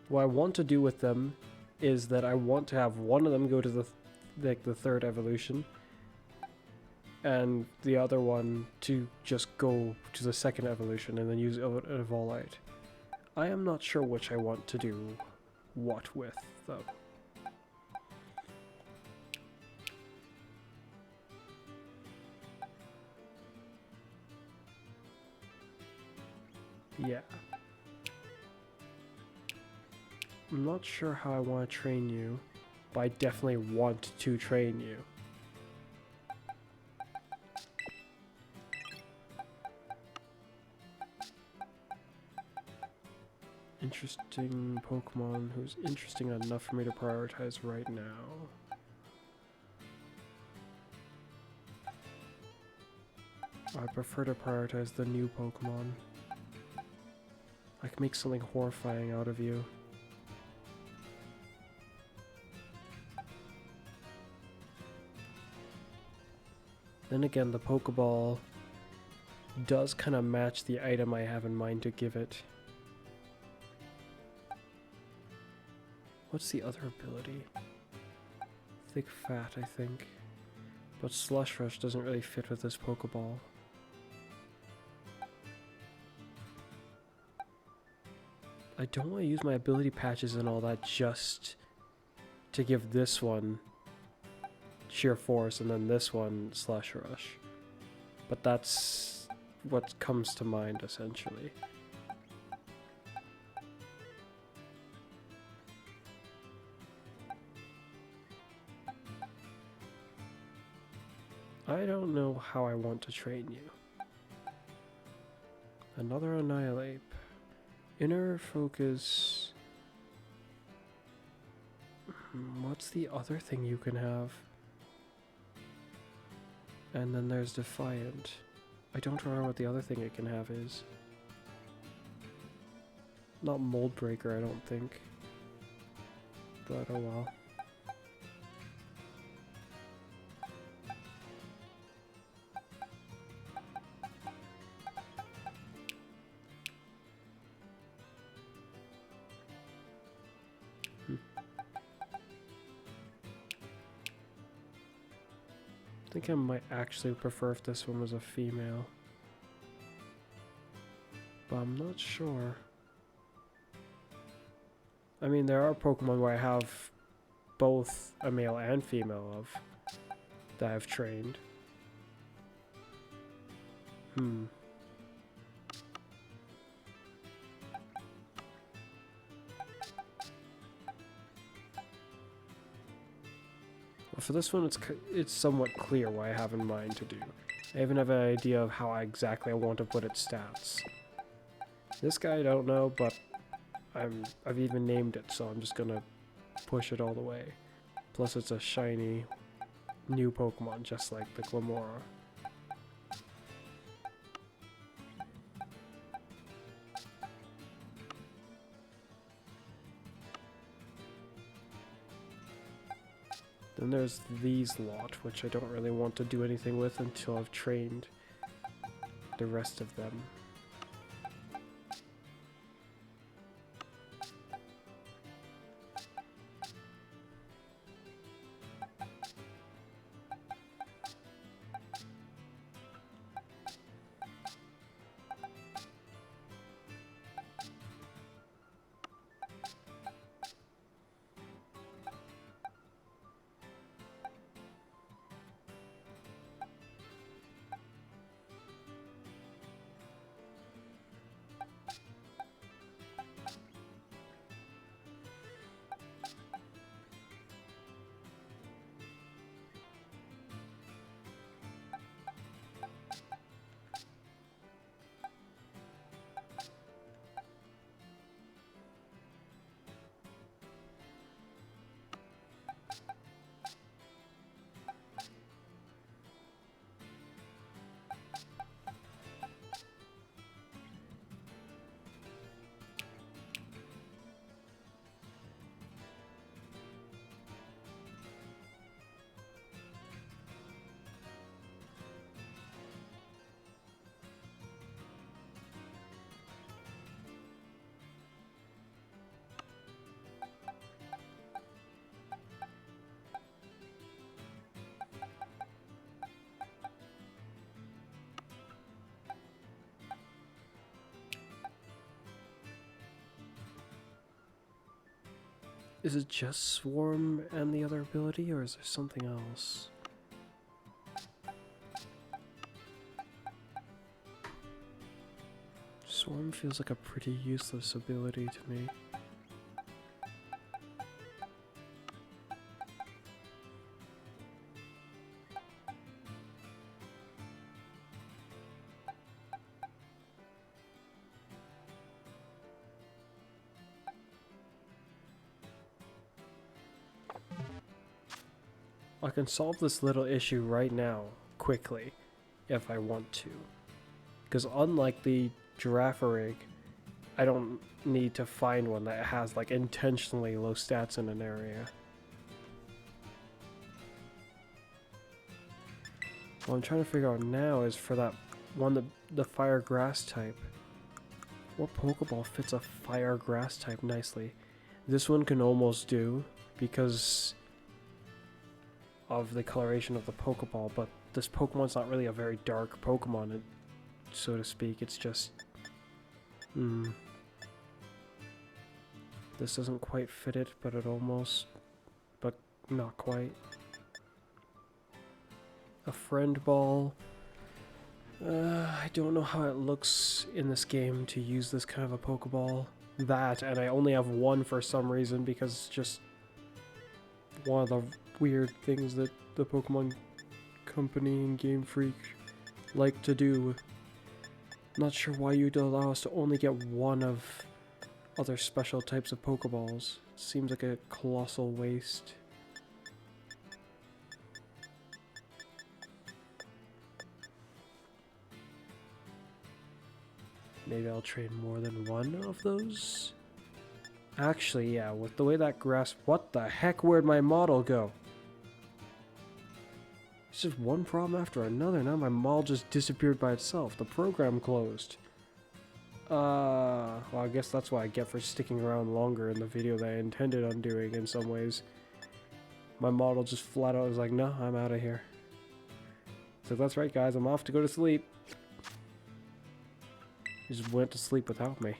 What I want to do with them is that I want to have one of them go to the 3rd evolution, and the other one to just go to the 2nd evolution and then use Evolite. I am not sure which I want to do what with though. Yeah. I'm not sure how I want to train you, but I definitely want to train you. Interesting Pokemon who's interesting enough for me to prioritize right now. I prefer to prioritize the new Pokemon. I can make something horrifying out of you. Then again, the Pokeball does kind of match the item I have in mind to give it. What's the other ability? Thick Fat, I think. But Slush Rush doesn't really fit with this Pokeball. I don't want to use my ability patches and all that just to give this one Sheer Force and then this one Slush Rush. But that's what comes to mind essentially. I don't know how I want to train you. Another Annihilate. Inner Focus. What's the other thing you can have? And then there's Defiant. I don't remember what the other thing it can have is. Not Mold Breaker, I don't think. But oh well. I think I might actually prefer if this one was a female. But I'm not sure. I mean, there are Pokemon where I have both a male and female of that I've trained. For this one, it's somewhat clear what I have in mind to do. I even have an idea of how exactly I want to put its stats. This guy I don't know, but I've even named it, so I'm just gonna push it all the way. Plus it's a shiny new Pokemon, just like the Glamora. Then there's these lot, which I don't really want to do anything with until I've trained the rest of them. Is it just Swarm and the other ability, or is there something else? Swarm feels like a pretty useless ability to me. I can solve this little issue right now, quickly, if I want to. Because unlike the Girafarig, I don't need to find one that has like intentionally low stats in an area. What I'm trying to figure out now is for that one, the fire grass type. What Pokeball fits a fire grass type nicely? This one can almost do, because of the coloration of the Pokeball, but this Pokemon's not really a very dark Pokemon, so to speak. It's just... This doesn't quite fit it, but it almost... but not quite. A Friend Ball. I don't know how it looks in this game to use this kind of a Pokeball. That, and I only have one for some reason, because it's just one of the weird things that the Pokemon Company and Game Freak like to do. Not sure why you'd allow us to only get one of other special types of Pokeballs. Seems like a colossal waste. Maybe I'll train more than one of those? Actually, yeah, with the way that grass... What the heck? Where'd my model go? It's just one problem after another. Now my model just disappeared by itself. The program closed. Well, I guess that's what I get for sticking around longer in the video that I intended on doing in some ways. My model just flat out was like, no, I'm out of here. So that's right, guys. I'm off to go to sleep. He just went to sleep without me.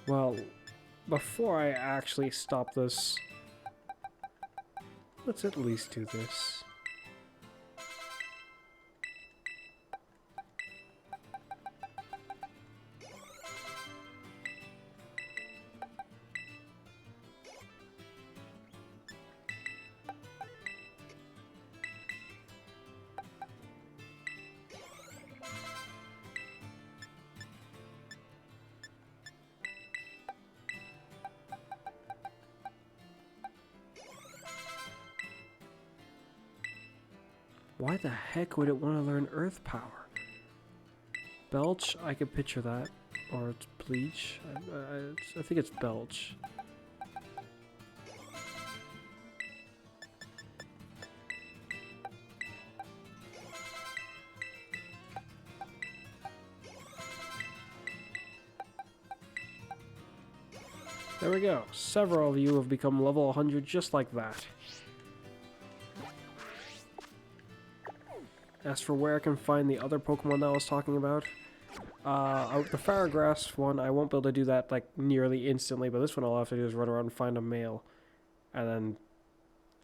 Well, before I actually stop this, let's at least do this. Why the heck would it want to learn Earth Power? Belch, I could picture that. Or it's Bleach. I think it's Belch. There we go. Several of you have become level 100 just like that. As for where I can find the other Pokemon that I was talking about, the Faragrass one, I won't be able to do that like nearly instantly, but this one all I have to do is run around and find a male, and then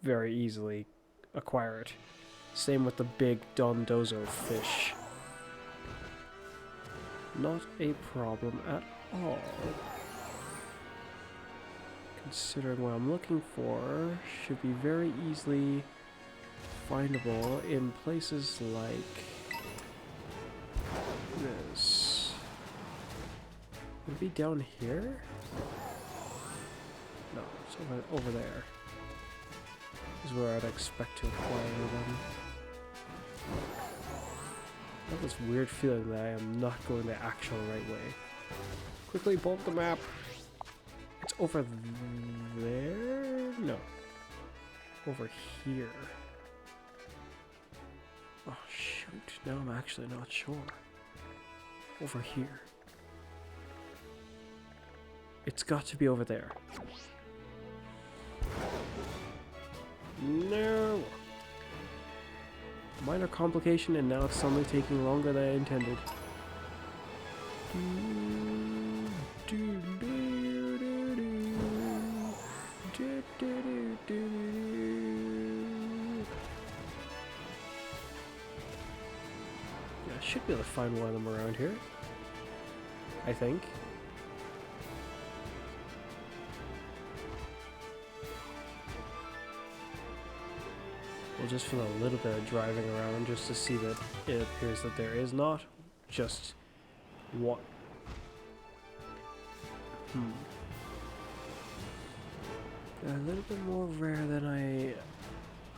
very easily acquire it. Same with the big Dondozo fish. Not a problem at all. Considering what I'm looking for, should be very easily findable in places like this. Would it be down here? No, it's over there. Is where I'd expect to acquire them. I have this weird feeling that I am not going the actual right way. Quickly pull up the map. It's over there? No. Over here. Oh shoot, now I'm actually not sure. Over here. It's got to be over there. No! Minor complication, and now it's suddenly taking longer than I intended. Yeah, I should be able to find one of them around here. I think. We'll just feel a little bit of driving around just to see that it appears that there is not just one. A little bit more rare than I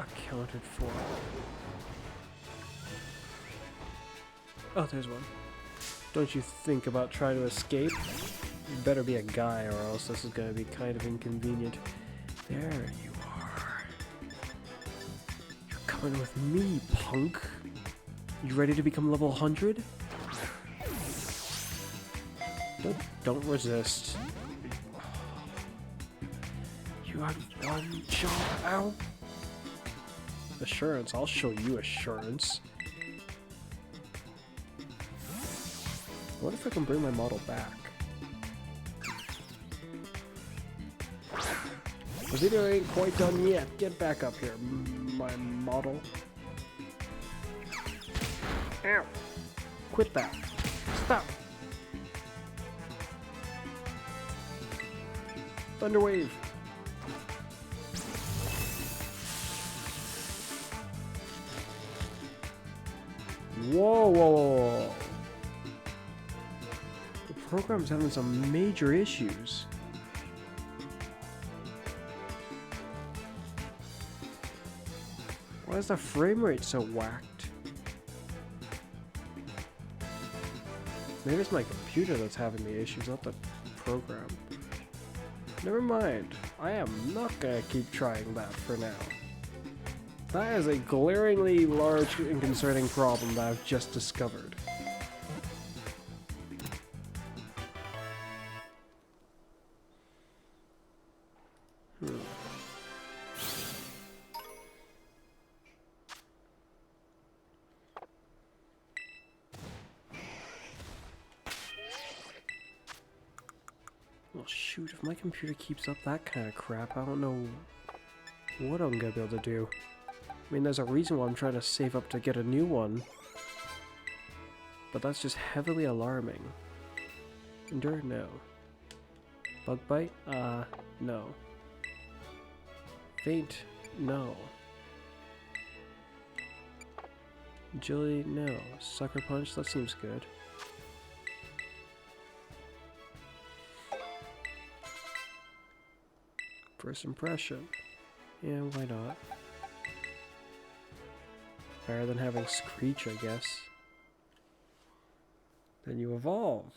accounted for. Oh, there's one. Don't you think about trying to escape? You better be a guy or else this is going to be kind of inconvenient. There you are. You're coming with me, punk. You ready to become level 100? Don't resist. You had one jump out. Assurance, I'll show you assurance. What if I can bring my model back? The video ain't quite done yet. Get back up here, my model. Ow! Quit that. Stop! Thunderwave! Whoa, whoa, whoa. The program's having some major issues. Why is the frame rate so whacked? Maybe it's my computer that's having the issues, not the program. Never mind. I am not gonna keep trying that for now. That is a glaringly large and concerning problem that I've just discovered. Well, shoot, if my computer keeps up that kind of crap, I don't know what I'm gonna be able to do. I mean, there's a reason why I'm trying to save up to get a new one. But that's just heavily alarming. Endure? No. Bug bite? No. Faint? No. Agility? No. Sucker punch? That seems good. First impression. Yeah, why not? Better than having Screech, I guess. Then you evolve.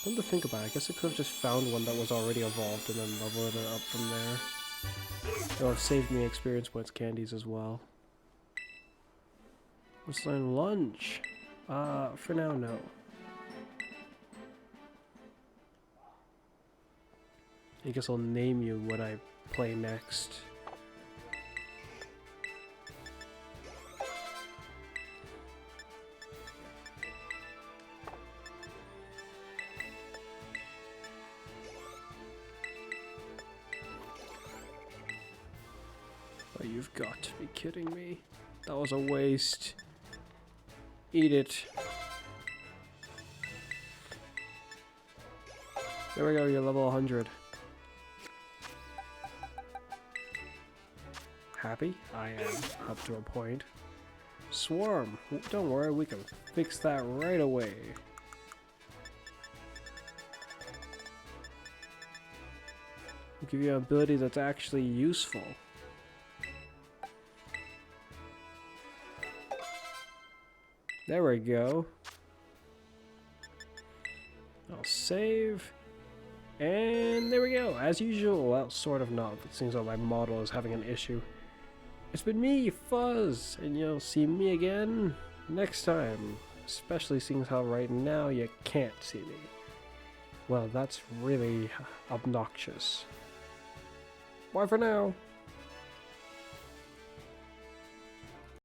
Come to think about it, I guess I could have just found one that was already evolved and then leveled it up from there. It'll have saved me experience points candies as well. Let's learn Lunge. For now, no. I guess I'll name you when I play next. Oh, you've got to be kidding me. That was a waste. Eat it. There we go, you're level 100. Happy? I am, up to a point. Swarm! Don't worry, we can fix that right away. I'll give you an ability that's actually useful. There we go. I'll save. And there we go. As usual, well, sort of not. It seems like my model is having an issue. It's been me, Fuzz, and you'll see me again next time. Especially seeing how right now you can't see me. Well, that's really obnoxious. Bye for now.